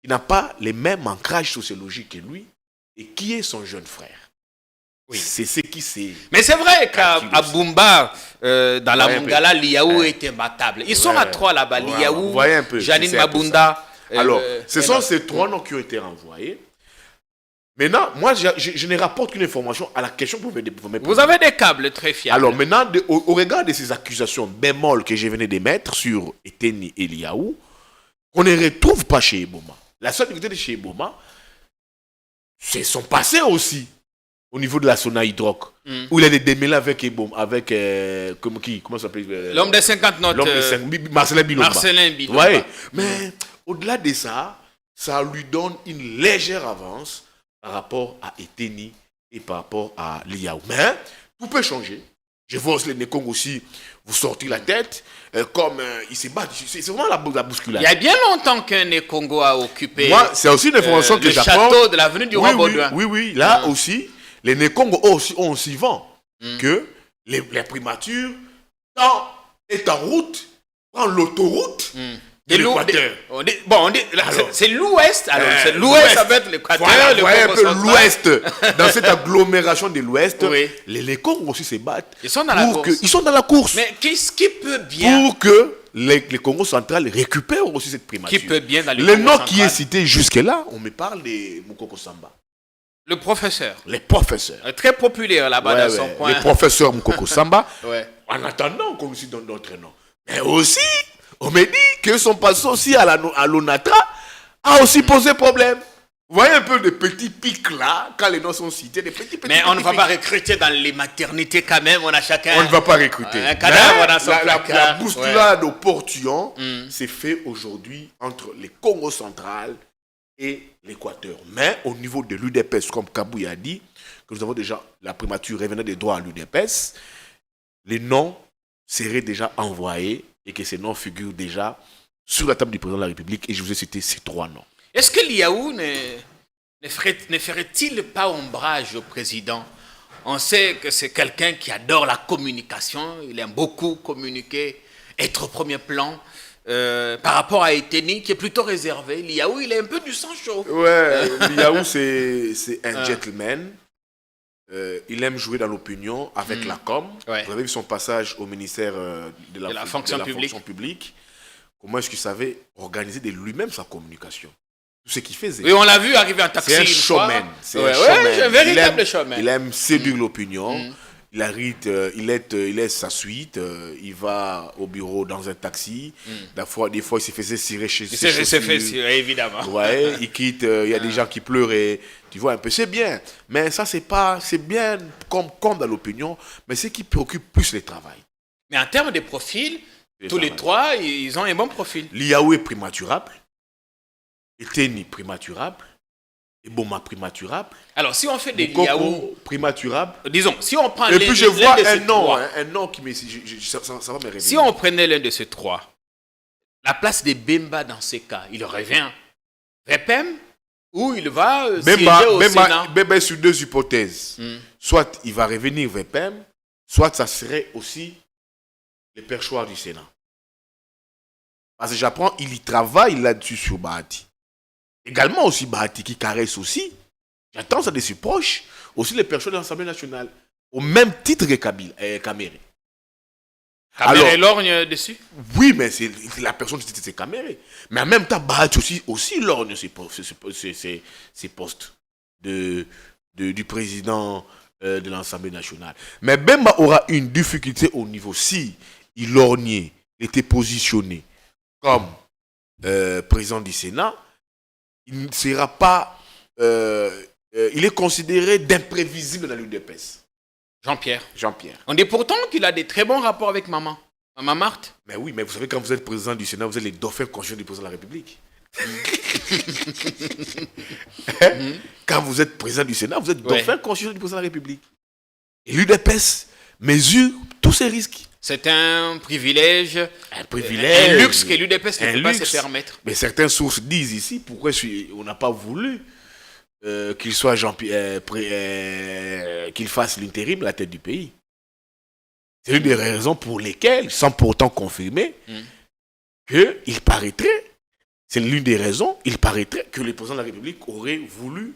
qui n'a pas les mêmes ancrages sociologiques que lui, et qui est son jeune frère. Oui. C'est ce qui s'est... Mais c'est vrai qu'à Bumba, dans la Mongala, Liaou est imbattable. Ils sont à trois là-bas, Liaou, Janine Mabunda. Alors, ce sont ces trois noms qui ont été renvoyés. Maintenant, moi, je ne rapporte qu'une information à la question que vous me posez. Vous avez des câbles très fiables. Alors, maintenant, au regard de ces accusations bémol que je venais d'émettre sur Eteni et Liaou, on ne retrouve pas chez Eboma. La seule difficulté de chez Eboma, c'est son passé aussi, au niveau de la Sona Hydroc, où il a des démêlés avec Eboma, avec, comment ça s'appelle l'homme des 50 notes. L'homme des 50, Marcelin Bilomba. Marcelin Bilomba. Ouais. Mais, au-delà de ça, ça lui donne une légère avance par rapport à Eteni et par rapport à Liaou. Mais tout peut changer. Je vois aussi les Nekong aussi vous sortir la tête, comme ils se battent. C'est vraiment la bousculade. Il y a bien longtemps qu'un Nekongo a occupé. Moi, c'est aussi une information que j'apporte. Le château de l'avenue du Roi Baudouin. Oui. Là aussi, les Nekong ont aussi vent que les primatures, quand est en route, prend l'autoroute. De l'Équateur. C'est l'Ouest. Alors, c'est l'Ouest, ça va être l'Équateur. Voyez un peu l'Ouest. Dans cette agglomération de l'Ouest, les Congos aussi se battent. Ils sont dans la course. Ils sont dans la course. Mais qui peut bien... Pour que les Congos centrales récupèrent aussi cette primature. Qui peut bien dans les Le nom qui est cité jusque-là, on me parle de Moukoko Samba. Le professeur. Les professeurs. Très populaire là-bas dans son coin. Les professeurs Moukoko Samba. En attendant qu'on nous donne d'autres noms. Mais aussi... On me dit que son passé aussi à l'ONATRA a aussi posé problème. Vous voyez un peu de petits pics là, quand les noms sont cités, des petits Mais on ne va pas recruter dans les maternités quand même, on a chacun... On ne va pas recruter. Un cadavre dans son placard. La bousculade au portillon s'est fait aujourd'hui entre les Congos central et l'Équateur. Mais au niveau de l'UDPS, comme Kabouy a dit, que nous avons déjà la primature revenant des droits à l'UDPS, les noms seraient déjà envoyés et que ces noms figurent déjà sur la table du président de la République. Et je vous ai cité ces trois noms. Est-ce que Liaou ne ferait-il pas ombrage au président? On sait que c'est quelqu'un qui adore la communication. Il aime beaucoup communiquer, être au premier plan. Par rapport à Eteni, qui est plutôt réservé. Liaou, il a un peu du sang chaud. Ouais, Liaou, c'est un gentleman. Il aime jouer dans l'opinion avec la com. Ouais. Vous avez vu son passage au ministère de la fonction publique. Comment est-ce qu'il savait organiser de lui-même sa communication? Tout ce qu'il faisait. Oui, on l'a vu arriver en taxi. C'est un showman. C'est un véritable showman. Il aime séduire l'opinion. Il laisse sa suite. Il va au bureau dans un taxi. Des fois, il se faisait cirer chez ses chaussures. Il s'est fait cirer, évidemment. Ouais, il quitte. Il y a des gens qui pleuraient. Tu vois un peu, c'est bien. Mais ça, c'est bien comme dans l'opinion. Mais ce qui préoccupe plus le travail. Mais en termes de profil, tous les trois, ils ont un bon profil. Liaou est primaturable. Eteni primaturable. Eboma primaturable. Alors, si on fait des Liaou primaturable. Disons, si on prend et puis je vois un nom qui me... ça va me révéler. Si on prenait l'un de ces trois, la place de Bemba dans ces cas, il revient Vepem ou il va siéger au Sénat? Bemba est sur deux hypothèses. Soit il va revenir Vepem, soit ça serait aussi le perchoir du Sénat. Parce que j'apprends, il y travaille là-dessus sur Bahati. Également aussi Bahati qui caresse aussi. J'attends ça de ses proches. Aussi les personnes de l'Assemblée nationale. Au même titre que Kamere. Caméré lorgne dessus. Oui, mais c'est la personne qui s'est camérée. Mais en même temps, Bahati aussi lorgne ces postes du président de l'Assemblée nationale. Mais Bemba aura une difficulté au niveau si il lorgnait, était positionné comme président du Sénat, il ne sera pas... il est considéré d'imprévisible dans l'UDPS. Jean-Pierre. Jean-Pierre. On dit pourtant qu'il a des très bons rapports avec maman. Maman Marthe. Mais oui, mais vous savez, quand vous êtes président du Sénat, vous êtes les dauphins conscients du président de la République. Quand vous êtes président du Sénat, vous êtes dauphin conscient du président de la République. Et l'UDPS mesure tous ces risques. C'est un privilège, Un luxe que l'UDPS ne peut pas se permettre. Mais certaines sources disent ici pourquoi on n'a pas voulu qu'il soit Jean-Pierre, qu'il fasse l'intérim à la tête du pays. C'est une des raisons pour lesquelles, sans pour autant confirmer, qu'il paraîtrait, c'est l'une des raisons, il paraîtrait que le président de la République aurait voulu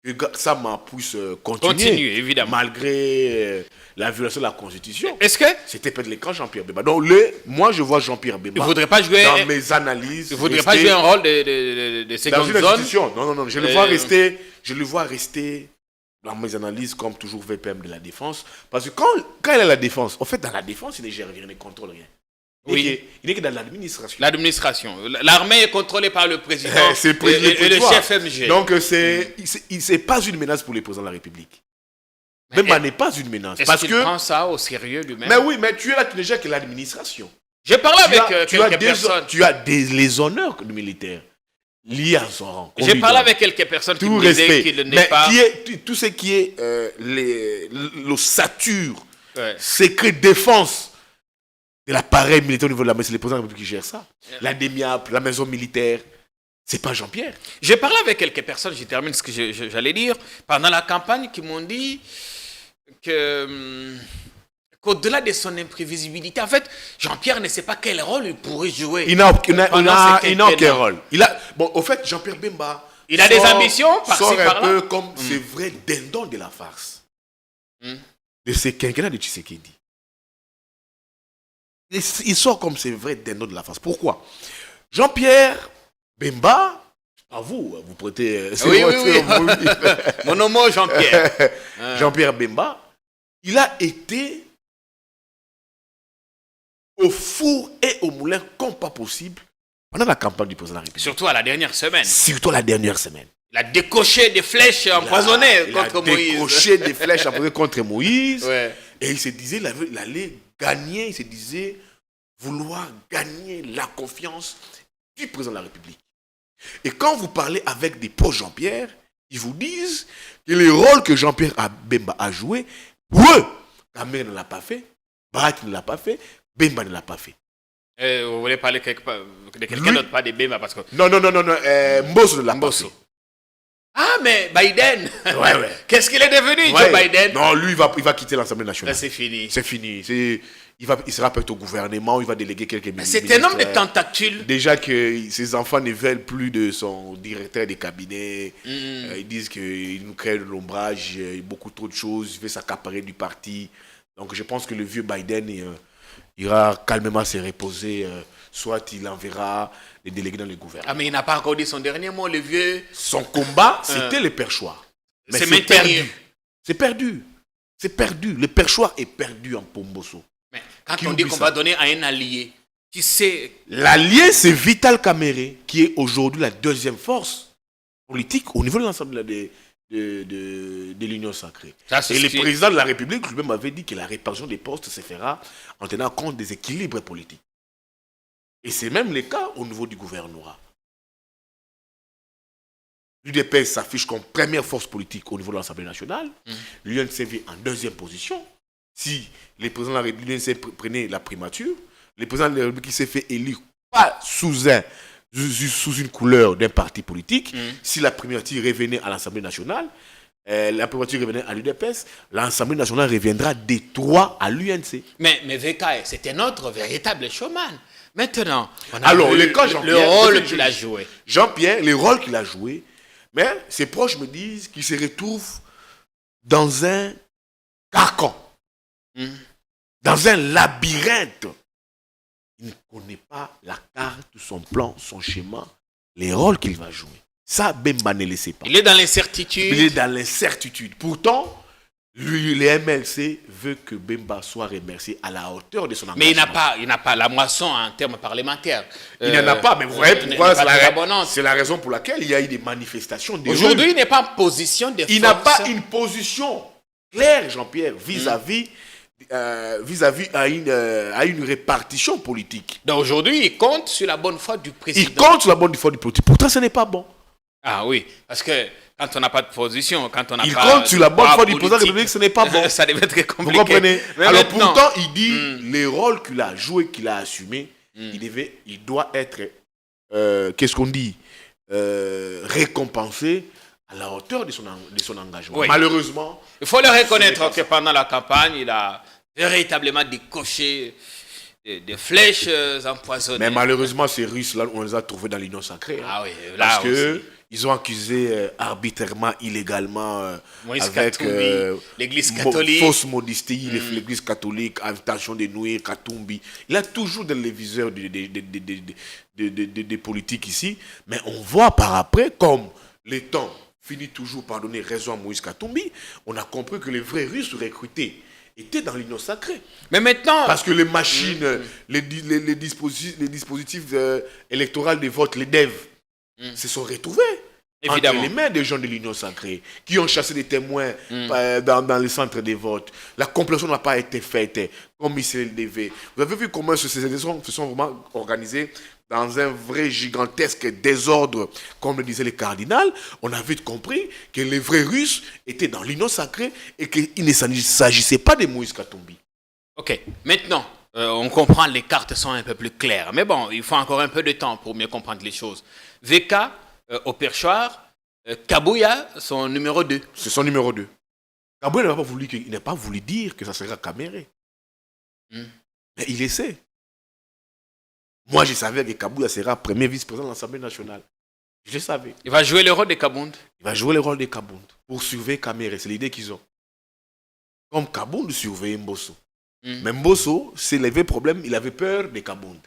que Sama puisse continuer évidemment. Malgré la violation de la Constitution. Est-ce que c'était peut-être le camp Jean-Pierre Bemba. Donc moi je vois Jean-Pierre Bemba. Il ne voudrait pas jouer dans mes analyses. Il ne voudrait pas jouer un rôle de seconde dans une zone. Institution. Non, je le vois rester dans mes analyses comme toujours VPM de la défense. Parce que quand il est la défense, en fait dans la défense il ne gère rien, il ne contrôle rien. Il n'est que dans l'administration. L'administration. L'armée est contrôlée par le président c'est et le chef MG. Donc, c'est pas une menace pour les présidents de la République. Bemba n'est pas une menace. Est-ce qu'il prend ça au sérieux lui-même? Mais oui, mais tu es là, tu ne gères que l'administration. J'ai parlé avec quelques personnes. Tu as les honneurs militaires liés à son rang. J'ai parlé avec quelques personnes qui me disaient qu'il n'est pas... Tout ce qui est l'ossature, secret défense de l'appareil militaire au niveau de la maison, c'est les présidents de la République qui gèrent ça. La DEMIAP, la maison militaire, c'est pas Jean-Pierre. J'ai parlé avec quelques personnes, je termine ce que j'allais dire, pendant la campagne, qui m'ont dit qu'au-delà de son imprévisibilité, en fait, Jean-Pierre ne sait pas quel rôle il pourrait jouer. Il n'a aucun rôle. Au fait, Jean-Pierre Bemba... Il a des ambitions par-ci, par-là. Un peu comme c'est vrai dindon de la farce. De ce quinquennat de Tshisekedi. Il sort comme c'est vrai dindon de la farce. Pourquoi? Jean-Pierre Bemba, à vous prêtez... Oui. Mon nom, Jean-Pierre. Jean-Pierre Bemba, il a été au four et au moulin comme pas possible pendant la campagne du président de la République. Surtout à la dernière semaine. Il a décoché des flèches empoisonnées contre Moïse. Il a décoché des flèches empoisonnées contre Moïse. Ouais. Et il se disait, il allait gagner, il se disait vouloir gagner la confiance du président de la République. Et quand vous parlez avec des proches Jean-Pierre, ils vous disent que les rôles que Jean-Pierre Bemba a joué, pour eux, Kamere ne l'a pas fait, Barak ne l'a pas fait, Bemba ne l'a pas fait. Vous voulez parler de quelqu'un d'autre, pas de Bemba parce que... Non, Mbosso ne l'a pas fait. Ah, mais Biden. Ouais. Qu'est-ce qu'il est devenu, Joe Biden? Non, lui, il va quitter l'Assemblée nationale. Là, c'est fini. Il sera peut-être au gouvernement, il va déléguer quelques ministres. C'est un homme de tentacules. Déjà que ses enfants ne veulent plus de son directeur de cabinet. Ils disent qu'il nous crée de l'ombrage, beaucoup trop de choses, il veut s'accaparer du parti. Donc je pense que le vieux Biden ira calmement se reposer. Soit il enverra les délégués dans le gouvernement. Ah, mais il n'a pas encore dit son dernier mot, le vieux. Son combat, c'était le perchoir. Mais c'est perdu. C'est perdu. Le perchoir est perdu en Pomboso. Mais quand on dit qu'on va donner à un allié, tu sais... L'allié, c'est Vital Kamere, qui est aujourd'hui la deuxième force politique au niveau de l'ensemble de l'Union sacrée. Et le président de la République lui-même avait dit que la répartition des postes se fera en tenant compte des équilibres politiques. Et c'est même le cas au niveau du gouvernorat. L'UDPS s'affiche comme première force politique au niveau de l'Assemblée nationale. L'UNCV en deuxième position. Si le président de la République prenait la primature, le président de la République s'est fait élire pas sous une couleur d'un parti politique. Si la primature revenait à l'Assemblée nationale, la primature revenait à l'UDPS, l'Assemblée nationale reviendra des trois à l'UNC. Mais VK, c'était notre véritable showman. Maintenant, le rôle qu'il a joué. Jean-Pierre, le rôle qu'il a joué, mais ses proches me disent qu'il se retrouve dans un carcan, dans un labyrinthe il ne connaît pas la carte, son plan, son schéma, les rôles qu'il va jouer. Ça, Bemba ne le sait pas. Il est dans l'incertitude. Il est dans l'incertitude. Pourtant, lui, les MLC veut que Bemba soit remercié à la hauteur de son engagement. Mais il n'a pas la moisson en termes parlementaires. Il n'en a pas, mais vous voyez pourquoi c'est la raison pour laquelle il y a eu des manifestations. Aujourd'hui, il n'est pas en position de Il n'a pas une position claire, Jean-Pierre, vis-à-vis à une répartition politique. Donc aujourd'hui, il compte sur la bonne foi du président. Il compte sur la bonne foi du politique. Pourtant, ce n'est pas bon. Ah oui, parce que quand on n'a pas de position, quand on n'a pas... Il compte sur la bonne foi du président de la République, ce n'est pas bon. Ça devait être très compliqué. Vous comprenez? Mais alors maintenant, pourtant, il dit les rôles qu'il a joués, qu'il a assumés, il doit être, qu'est-ce qu'on dit, récompensé à la hauteur de son engagement. Oui. Malheureusement... Il faut le reconnaître que pendant la campagne, il a véritablement décoché des flèches empoisonnées. Mais malheureusement, ces Russes-là, on les a trouvés dans l'Union sacrée. Ah oui, là parce que aussi. Ils ont accusé arbitrairement, illégalement, Moïse avec Katumbi, l'église catholique. Fausse modestie, l'église catholique, intention de nouer Katumbi. Il a toujours dans les viseurs des politiques ici. Mais on voit par après, comme le temps finit toujours par donner raison à Moïse Katumbi, on a compris que les vrais Russes recrutés étaient dans l'Union sacrée. Mais maintenant... Parce que les machines, les dispositifs électoraux de vote, les DEV, se sont retrouvés Évidemment. entre les mains des gens de l'Union sacrée qui ont chassé des témoins dans les centres de vote. La complétion n'a pas été faite comme il se devait. Vous avez vu comment ces élections se sont vraiment organisées dans un vrai gigantesque désordre, comme le disait le cardinal. On a vite compris que les vrais Russes étaient dans l'Union sacrée et qu'il ne s'agissait pas de Moïse Katumbi. Ok, maintenant, on comprend, les cartes sont un peu plus claires. Mais bon, il faut encore un peu de temps pour mieux comprendre les choses. VK, au perchoir, Kabouya, son numéro 2. C'est son numéro 2. Kabouya n'a pas voulu dire que ça sera Kaméré. Mais il essaie. Moi, je savais que Kabouya sera premier vice-président de l'Assemblée nationale. Je le savais. Il va jouer le rôle de Kabound. Il va jouer le rôle de Kabound pour surveiller Kaméré. C'est l'idée qu'ils ont. Comme Kabound surveille Mbosso. Mais Mbosso, c'est le vrai problème, il avait peur de Kabound.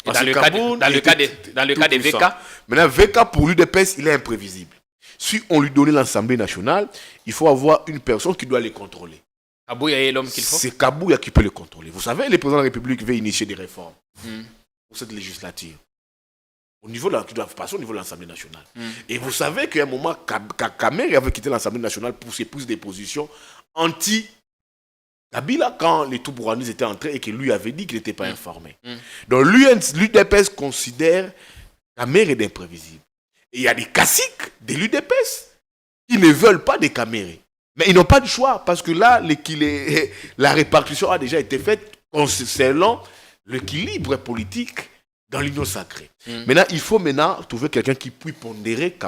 Dans le cas de VK. Maintenant, VK, pour l'UDPS, il est imprévisible. Si on lui donnait l'Assemblée nationale, il faut avoir une personne qui doit les contrôler. Kabouya est l'homme qu'il faut. C'est Kabouya qui peut le contrôler. Vous savez, le président de la République veut initier des réformes pour cette législature. Qui doivent passer au niveau de l'Assemblée nationale. Et vous savez qu'à un moment, Kaméré avait quitté l'Assemblée nationale pour s'épouser des positions anti-Kabila quand les Toubouranais étaient entrés et que lui avait dit qu'il n'était pas informé. Donc l'UDPS considère Kaméré d'imprévisible. Et il y a des caciques de l'UDPS qui ne veulent pas de Kaméré. Mais ils n'ont pas de choix parce que là, la répartition a déjà été faite concernant l'équilibre politique dans l'Union sacrée. Maintenant, il faut trouver quelqu'un qui puisse pondérer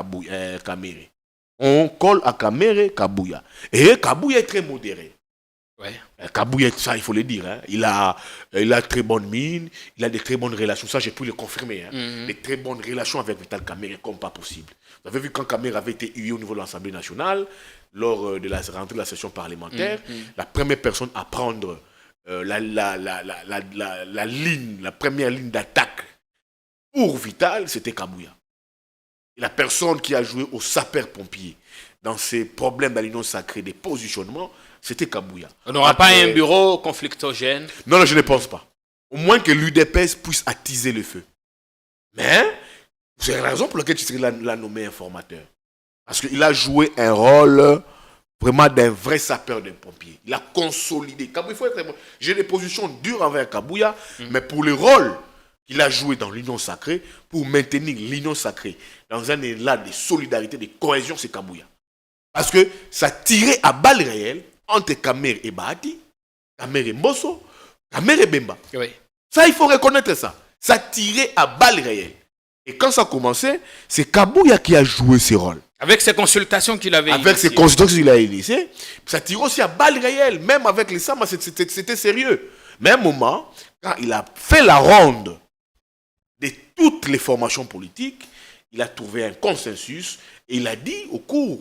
Kaméré. On colle à Kaméré Kabouya. Et Kabouya est très modéré. Ouais. Kabouya, ça, il faut le dire. Il a très bonne mine, il a des très bonnes relations. Ça, j'ai pu le confirmer. Des très bonnes relations avec Vital Kaméré, comme pas possible. Vous avez vu quand Kaméré avait été hué au niveau de l'Assemblée nationale, lors de la rentrée de la session parlementaire, la première personne à prendre la première ligne d'attaque pour Vital, c'était Kabouya. Et la personne qui a joué au sapeur-pompier dans ces problèmes dans l'Union sacrée des positionnements, c'était Kabouya. On n'aura pas un bureau conflictogène? Non, je ne pense pas. Au moins que l'UDPS puisse attiser le feu. Mais, c'est la raison pour laquelle tu serais l'a nommé informateur. Parce qu'il a joué un rôle vraiment d'un vrai sapeur d'un pompier. Il a consolidé. Kabouya, il faut être... J'ai des positions dures envers Kabouya, mais pour le rôle qu'il a joué dans l'Union sacrée, pour maintenir l'Union sacrée dans un élan de solidarité, de cohésion, c'est Kabouya. Parce que ça tirait à balles réelles entre Kaméré et Bahati, Kaméré et Mbosso, Kaméré et Bemba. Oui. Ça, il faut reconnaître ça. Ça tirait à balles réelles. Et quand ça a commencé, c'est Kabouya qui a joué ce rôle. Avec ses consultations qu'il avait Avec ses consultations qu'il a initiées, ça tirait aussi à balles réelles. Même avec les Sama, c'était sérieux. Mais à un moment, quand il a fait la ronde de toutes les formations politiques, il a trouvé un consensus et il a dit au cours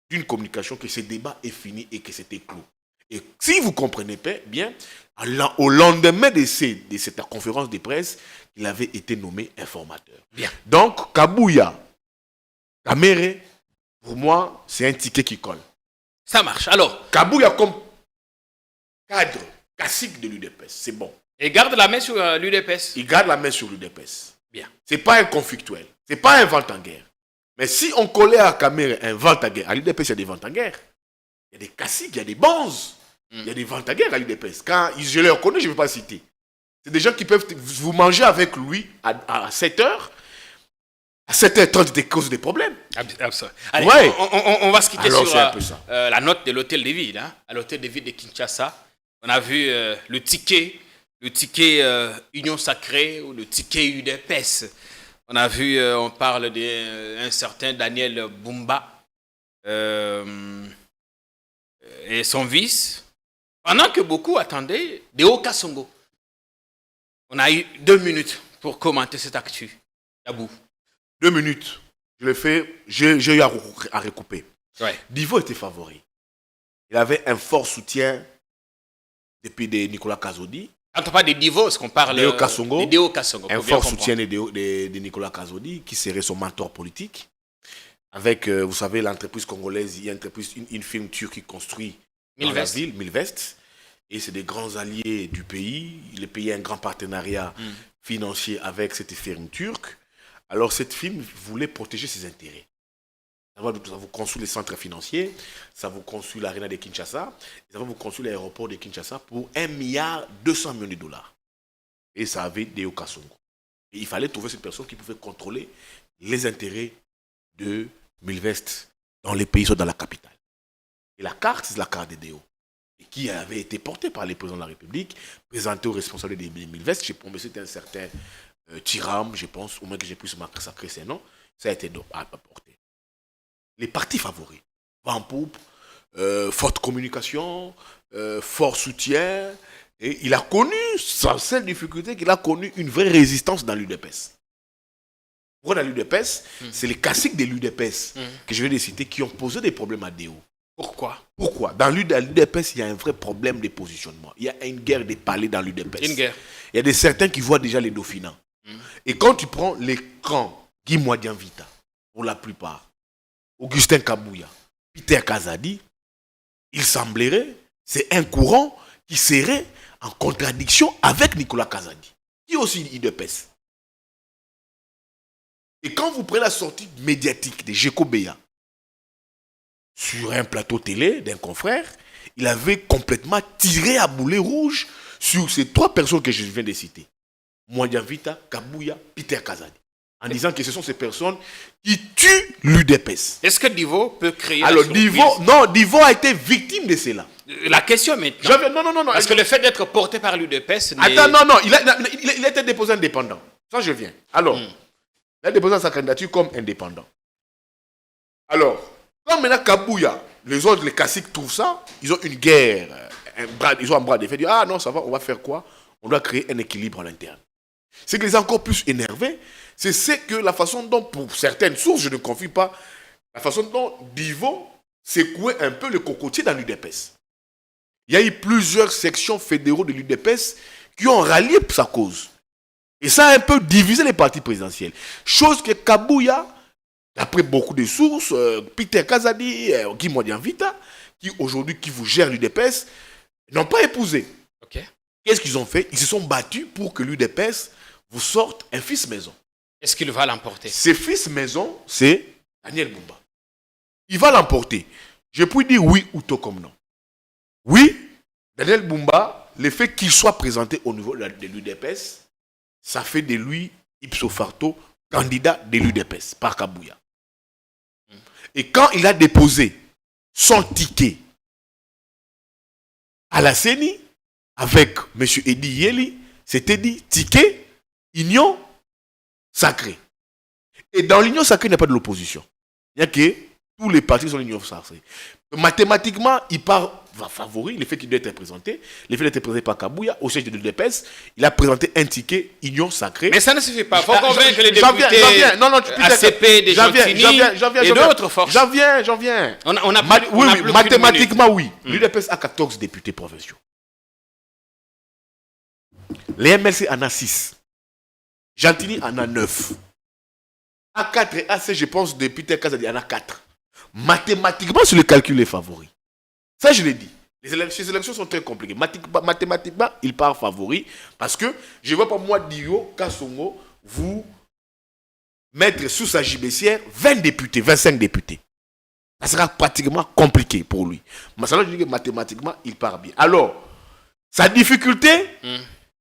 d'une communication que ce débat est fini et que c'était clos. Et si vous comprenez bien, au lendemain de cette conférence de presse, il avait été nommé informateur. Bien. Donc, Kabouya, Kamere, pour moi, c'est un ticket qui colle. Ça marche. Alors, Kabouya comme cadre classique de l'UDPS, c'est bon. et garde la main sur l'UDPS. Il garde la main sur l'UDPS. Bien. C'est pas un conflictuel. C'est pas un vente en guerre. Mais si on collait à Kamere un vente en guerre, à l'UDPS, il y a des ventes en guerre. Il y a des classiques, il y a des bonzes. Il y a des ventes en guerre à l'UDPS. Quand je les reconnais, je ne vais pas citer. C'est des gens qui peuvent vous manger avec lui à 7h. À 7h30, des causes des problèmes. Allez, Ouais. on va se quitter Alors, sur c'est un peu ça. la note de l'hôtel de ville. Hein. À l'hôtel de ville de Kinshasa, on a vu le ticket Union Sacrée ou le ticket UDPS. On a vu, on parle d'un certain Daniel Bumba et son vice. Pendant que beaucoup attendaient Deo Kassongo. On a eu 2 minutes pour commenter cette actu. Yabou. 2 minutes. Je l'ai fait, j'ai eu à recouper. Ouais. Divo était favori. Il avait un fort soutien depuis de Nicolas Kazodi. Quand on parle de divorce, qu'on parle Deo Kassongo. de Deo Kassongo. Un fort soutien de Nicolas Kazodi, qui serait son mentor politique. Avec, vous savez, l'entreprise congolaise, il y a une firme turque qui construit dans la ville, Milvest. Et c'est des grands alliés du pays. Le pays a un grand partenariat financier avec cette firme turque. Alors, cette firme voulait protéger ses intérêts. Ça vous construit les centres financiers, ça vous construit l'aréna de Kinshasa, ça va vous construire l'aéroport de Kinshasa pour 1,2 milliard de dollars. Et ça avait Deo Kassongo. Et il fallait trouver cette personne qui pouvait contrôler les intérêts de Milvest dans les pays, soit dans la capitale. Et la carte, c'est la carte de Deo. Et qui avait été portée par les présidents de la République, présenté aux responsables de Milvest. Je pense que c'était un certain Tiram, je pense, au moins que j'ai pu se massacrer ses noms. Ça a été apporté. Les partis favoris, vent en poupe, forte communication, fort soutien. Et il a connu, sans cette difficulté, qu'il a connu une vraie résistance dans l'UDPS. Pourquoi dans l'UDPS c'est les classiques de l'UDPS que je vais les citer qui ont posé des problèmes à Deo. Pourquoi Dans l'UDPS, il y a un vrai problème de positionnement. Il y a une guerre des palais dans l'UDPS. Une guerre. Il y a des certains qui voient déjà les dauphinats. Et quand tu prends les camps, Guy Mwadianvita, pour la plupart, Augustin Kabouya, Peter Kazadi, il semblerait, c'est un courant qui serait en contradiction avec Nicolas Kazadi, qui est aussi l'UDPS. Et quand vous prenez la sortie médiatique de Jeko Beya sur un plateau télé d'un confrère, il avait complètement tiré à boulet rouge sur ces 3 personnes que je viens de citer. Mwadianvita, Kabouya, Peter Kazadi. En disant que ce sont ces personnes qui tuent l'UDPS. Est-ce que Divo peut créer Alors, Divo a été victime de cela. La question maintenant. Non. Parce que le fait d'être porté par l'UDPS... Attends, non. Il a été déposé indépendant. Ça, je viens. Alors, il a déposé sa candidature comme indépendant. Alors, quand maintenant Kabouya, les autres, les classiques trouvent ça, ils ont une guerre, ils ont un bras de fer. Ils disent, ah non, ça va, on va faire quoi? On doit créer un équilibre à l'interne. Ce qui les a encore plus énervés, c'est que la façon dont, pour certaines sources, je ne confie pas, la façon dont Divo secouait un peu le cocotier dans l'UDPS. Il y a eu plusieurs sections fédéraux de l'UDPS qui ont rallié sa cause. Et ça a un peu divisé les partis présidentiels. Chose que Kabouya, d'après beaucoup de sources, Peter Kazadi, Guy Mwadianvita, qui aujourd'hui qui vous gèrent l'UDPS, n'ont pas épousé. Okay. Qu'est-ce qu'ils ont fait? Ils se sont battus pour que l'UDPS vous sorte un fils maison. Est-ce qu'il va l'emporter? Ce fils maison, c'est Daniel Bumba. Il va l'emporter. Je puis dire oui ou non comme non. Oui, Daniel Bumba, le fait qu'il soit présenté au niveau de l'UDPS, ça fait de lui, ipso facto, candidat de l'UDPS par Kabouya. Et quand il a déposé son ticket à la CENI, avec M. Edi Yeli, c'était dit ticket Union Sacrée. Et dans l'Union Sacrée, il n'y a pas de l'opposition. Il n'y a que tous les partis sont l'Union Sacrée. Mathématiquement, il part favori, le fait qu'il doit être présenté, le fait d'être présenté par Kabouya au siège de l'UDPS, il a présenté un ticket Union Sacrée. Mais ça ne suffit pas. Il faut convaincre les députés ACP, des Jotini et d'autres forces. J'en viens. Mathématiquement, oui. L'UDPS a 14 députés provinciaux. Les MLC en a 6. Gentilly en a 9. A4 et AC, je pense, depuis Peter il y en a 4. Mathématiquement, sur le calcul est favori. Ça, je l'ai dit. Ces élections sont très compliquées. Mathématiquement, il part favori. Parce que je ne vois pas moi, Dio, Kassongo, vous mettre sous sa gibecière 20 députés, 25 députés. Ça sera pratiquement compliqué pour lui. Mais ça, je dis que mathématiquement, il part bien. Alors, sa difficulté,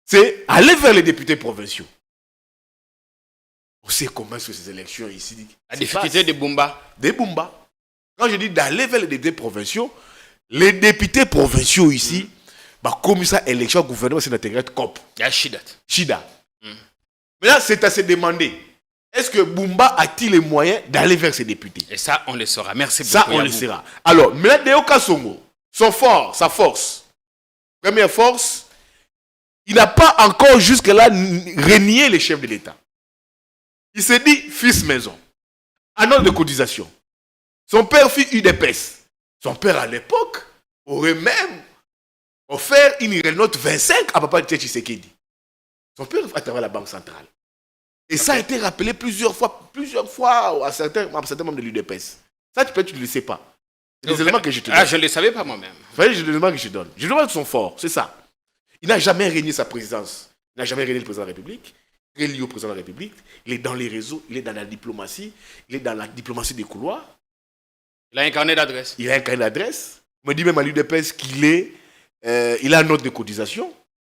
c'est aller vers les députés provinciaux. On sait comment sur ces élections ici. La difficulté des Bumba. Des Bumba. Quand je dis d'aller vers les députés provinciaux, les députés provinciaux ici, comme ça, élection, gouvernement, c'est intégré COP. Il y a Shida. Mais là, c'est à se demander, est-ce que Bumba a-t-il les moyens d'aller vers ses députés? Et ça, on le saura. Merci beaucoup. Ça, on le saura. Alors, maintenant, Deo Kassongo, sa force, première force, il n'a pas encore jusque-là renié les chefs de l'État. Il s'est dit, fils maison, un an de cotisation. Son père fit UDPS. Son père, à l'époque, aurait même offert une Renault 25 à Papa Tshisekedi. Son père à travers la Banque centrale. Et ça a été rappelé plusieurs fois à certains membres de l'UDPS. Ça, tu ne le sais pas. C'est des éléments que je te donne. Ah, je ne le savais pas moi-même. C'est des éléments que je te donne. Je demande son fort, c'est ça. Il n'a jamais régné sa présidence. Il n'a jamais régné le président de la République. Il est lié au président de la République. Il est dans les réseaux. Il est dans la diplomatie. Il est dans la diplomatie des couloirs. Il a un carnet d'adresse. Il a un carnet d'adresse. On me dit même à l'UDPS il a un note de cotisation.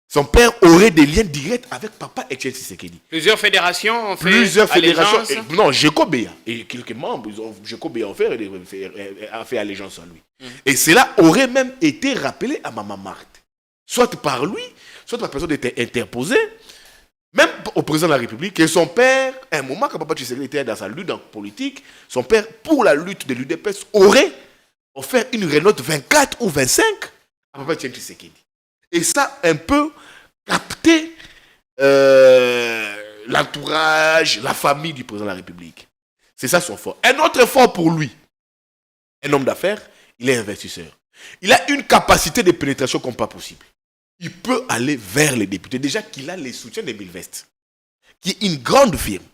Son père aurait des liens directs avec Papa Etienne Tshisekedi. Plusieurs fédérations ont fait Plusieurs fédérations. allégeance. Non, Jekobea. Et quelques membres, Jekobea a fait allégeance à lui. Et cela aurait même été rappelé à Maman Marthe. Soit par lui, soit par personne était interposée, même au président de la République, et son père, à un moment, quand Papa Tshisekedi était dans sa lutte politique, son père, pour la lutte de l'UDPS, aurait offert une Renault 24 ou 25 à Papa Etienne Tshisekedi. Et ça, un peu capté l'entourage, la famille du président de la République. C'est ça son fort. Un autre fort pour lui, un homme d'affaires, il est investisseur. Il a une capacité de pénétration comme pas possible. Il peut aller vers les députés. Déjà qu'il a les soutiens de Milvest, qui est une grande firme.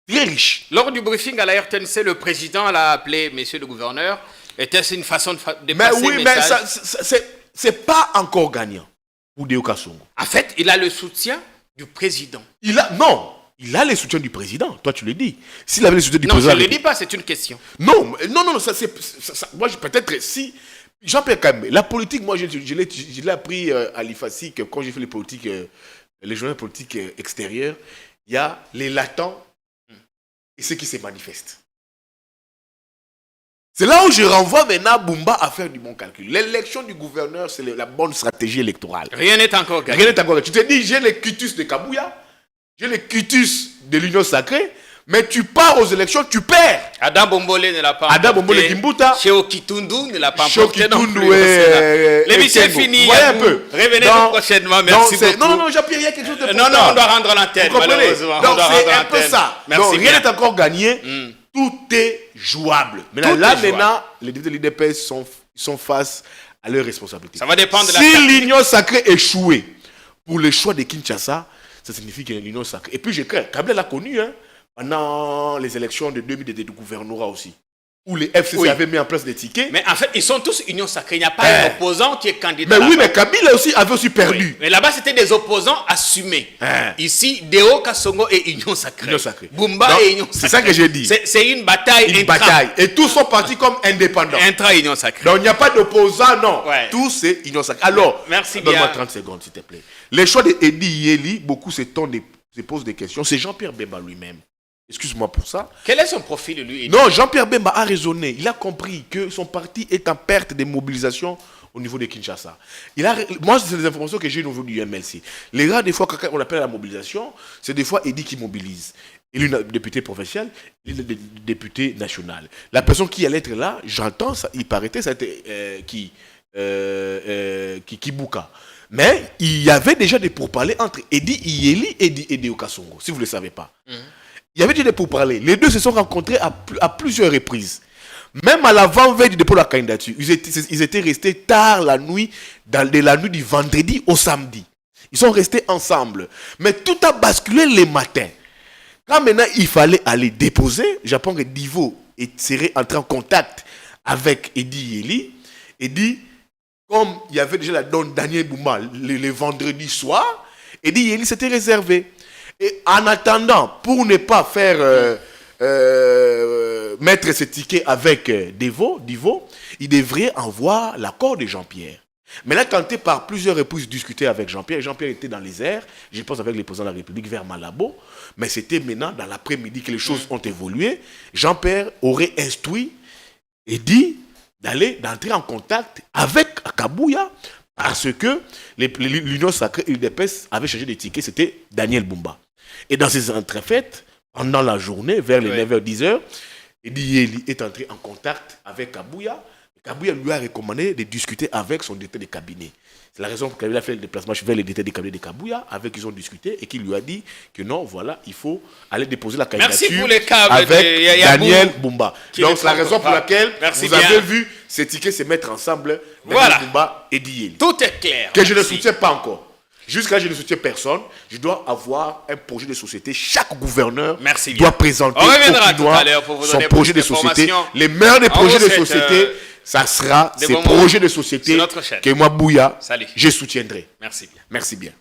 Très riche. Lors du briefing à la RTNC, le président l'a appelé monsieur le gouverneur. Était-ce une façon de passer mais le message? mais c'est pas encore gagnant pour Deo Kassongo. En fait, il a le soutien du président. Il a les soutiens du président. Toi, tu le dis. S'il avait les soutiens du Non, président... je ne le dis pas, c'est une question. Non, ça, moi, peut-être si... Jean-Pierre Kamé, la politique, moi, je l'ai appris à l'IFACI, que quand j'ai fait les politiques, les journées politiques extérieures, il y a les latents et ceux qui se manifestent. C'est là où je renvoie maintenant Bumba à faire du bon calcul. L'élection du gouverneur, c'est la bonne stratégie électorale. Rien n'est encore gagné. Rien n'est encore gagné. Tu te dis, j'ai les quitus de Kabouya, j'ai les quitus de l'Union sacrée, mais tu pars aux élections, tu perds. Adam Bombole ne l'a pas Adam emporté. Bombole Kimbuta. Cheo Kitundu ne l'a pas emporté non Kitundu plus. L'émission est Kengo. finie. Voyez un peu. Revenez prochainement. Merci beaucoup. Non, Jean-Pierre, il y a quelque chose de Non, on doit rendre l'antenne, vous comprenez? malheureusement. Donc c'est un peu ça. Merci Donc rien bien. n'est encore gagné. Tout est jouable. Maintenant, maintenant, les députés de l'IDPS sont face à leurs responsabilités. Ça va dépendre de la Si l'Union sacrée échouait pour le choix de Kinshasa, ça signifie que l'Union sacrée... Et puis je crains, Kabila l'a connu, pendant les élections de 2000 de gouvernorat aussi, où les FCC avaient mis en place des tickets. Mais en fait, ils sont tous union sacrée. Il n'y a pas un opposant qui est candidat. Mais oui, mais Kabila aussi avait aussi perdu. Oui. Mais là-bas, c'était des opposants assumés. Ici, Deo Kassongo et union sacrée. Union sacrée. Bumba Donc, et union sacrée. C'est ça que j'ai dit. C'est une bataille. Une bataille. Et tous sont partis comme indépendants. Intra-union sacrée. Donc il n'y a pas d'opposant, non. Ouais. Tous c'est union sacrée. Alors, merci bien. Donne-moi 30 secondes, s'il te plaît. Les choix de Edi Yeli, beaucoup se posent des questions. C'est Jean-Pierre Bemba lui-même. Excuse-moi pour ça. Quel est son profil, lui? Non, Jean-Pierre Bemba a raisonné. Il a compris que son parti est en perte de mobilisation au niveau de Kinshasa. Moi, c'est les informations que j'ai au niveau du MLC. Les rares, des fois, quand on appelle la mobilisation, c'est des fois Edi qui mobilise. Il est le député provincial, il est le député national. La personne qui allait être là, j'entends, il paraît, ça a été Kibuka. Mais il y avait déjà des pourparlers entre Edi Yeli et Deo Kassongo, si vous ne le savez pas. Il y avait déjà des pourparlers. Les deux se sont rencontrés à plusieurs reprises. Même à l'avant-veille du dépôt de la candidature, ils étaient restés tard la nuit, de la nuit du vendredi au samedi. Ils sont restés ensemble. Mais tout a basculé les matins. Quand maintenant il fallait aller déposer, j'apprends que Divo serait entré en contact avec Eddie Yeli. Eddie, comme il y avait déjà la donne Daniel Bouma le vendredi soir, Eddie Yeli s'était réservé. Et en attendant, pour ne pas faire mettre ses tickets avec Divo, il devrait envoyer l'accord de Jean-Pierre. Mais là, quand par plusieurs reprises discuter avec Jean-Pierre, Jean-Pierre était dans les airs, je pense avec les présidents de la République vers Malabo, mais c'était maintenant dans l'après-midi que les choses ont évolué. Jean-Pierre aurait instruit et dit d'entrer en contact avec Kabouya parce que l'Union sacrée UDPS avait changé de ticket, c'était Daniel Boumba. Et dans ces entrefaites, pendant la journée, vers les 9h, 10h, Eddie Yeli est entré en contact avec Kabouya. Kabouya lui a recommandé de discuter avec son directeur de cabinet. C'est la raison pour laquelle il a fait le déplacement vers le directeur de cabinet de Kabouya, avec qui ils ont discuté et qui lui a dit que non, voilà, il faut aller déposer la candidature avec Daniel Boumba. Donc c'est la raison pour laquelle vous avez vu ces tickets se mettre ensemble, Daniel Boumba et Eddie Yeli. Tout est clair. Que je ne soutiens pas encore. Jusqu'à je ne soutiens personne, je dois avoir un projet de société. Chaque gouverneur doit présenter son projet de société. Les meilleurs des projets de société, ça sera ces projets de société que moi, Bouya, je soutiendrai. Merci bien. Merci bien.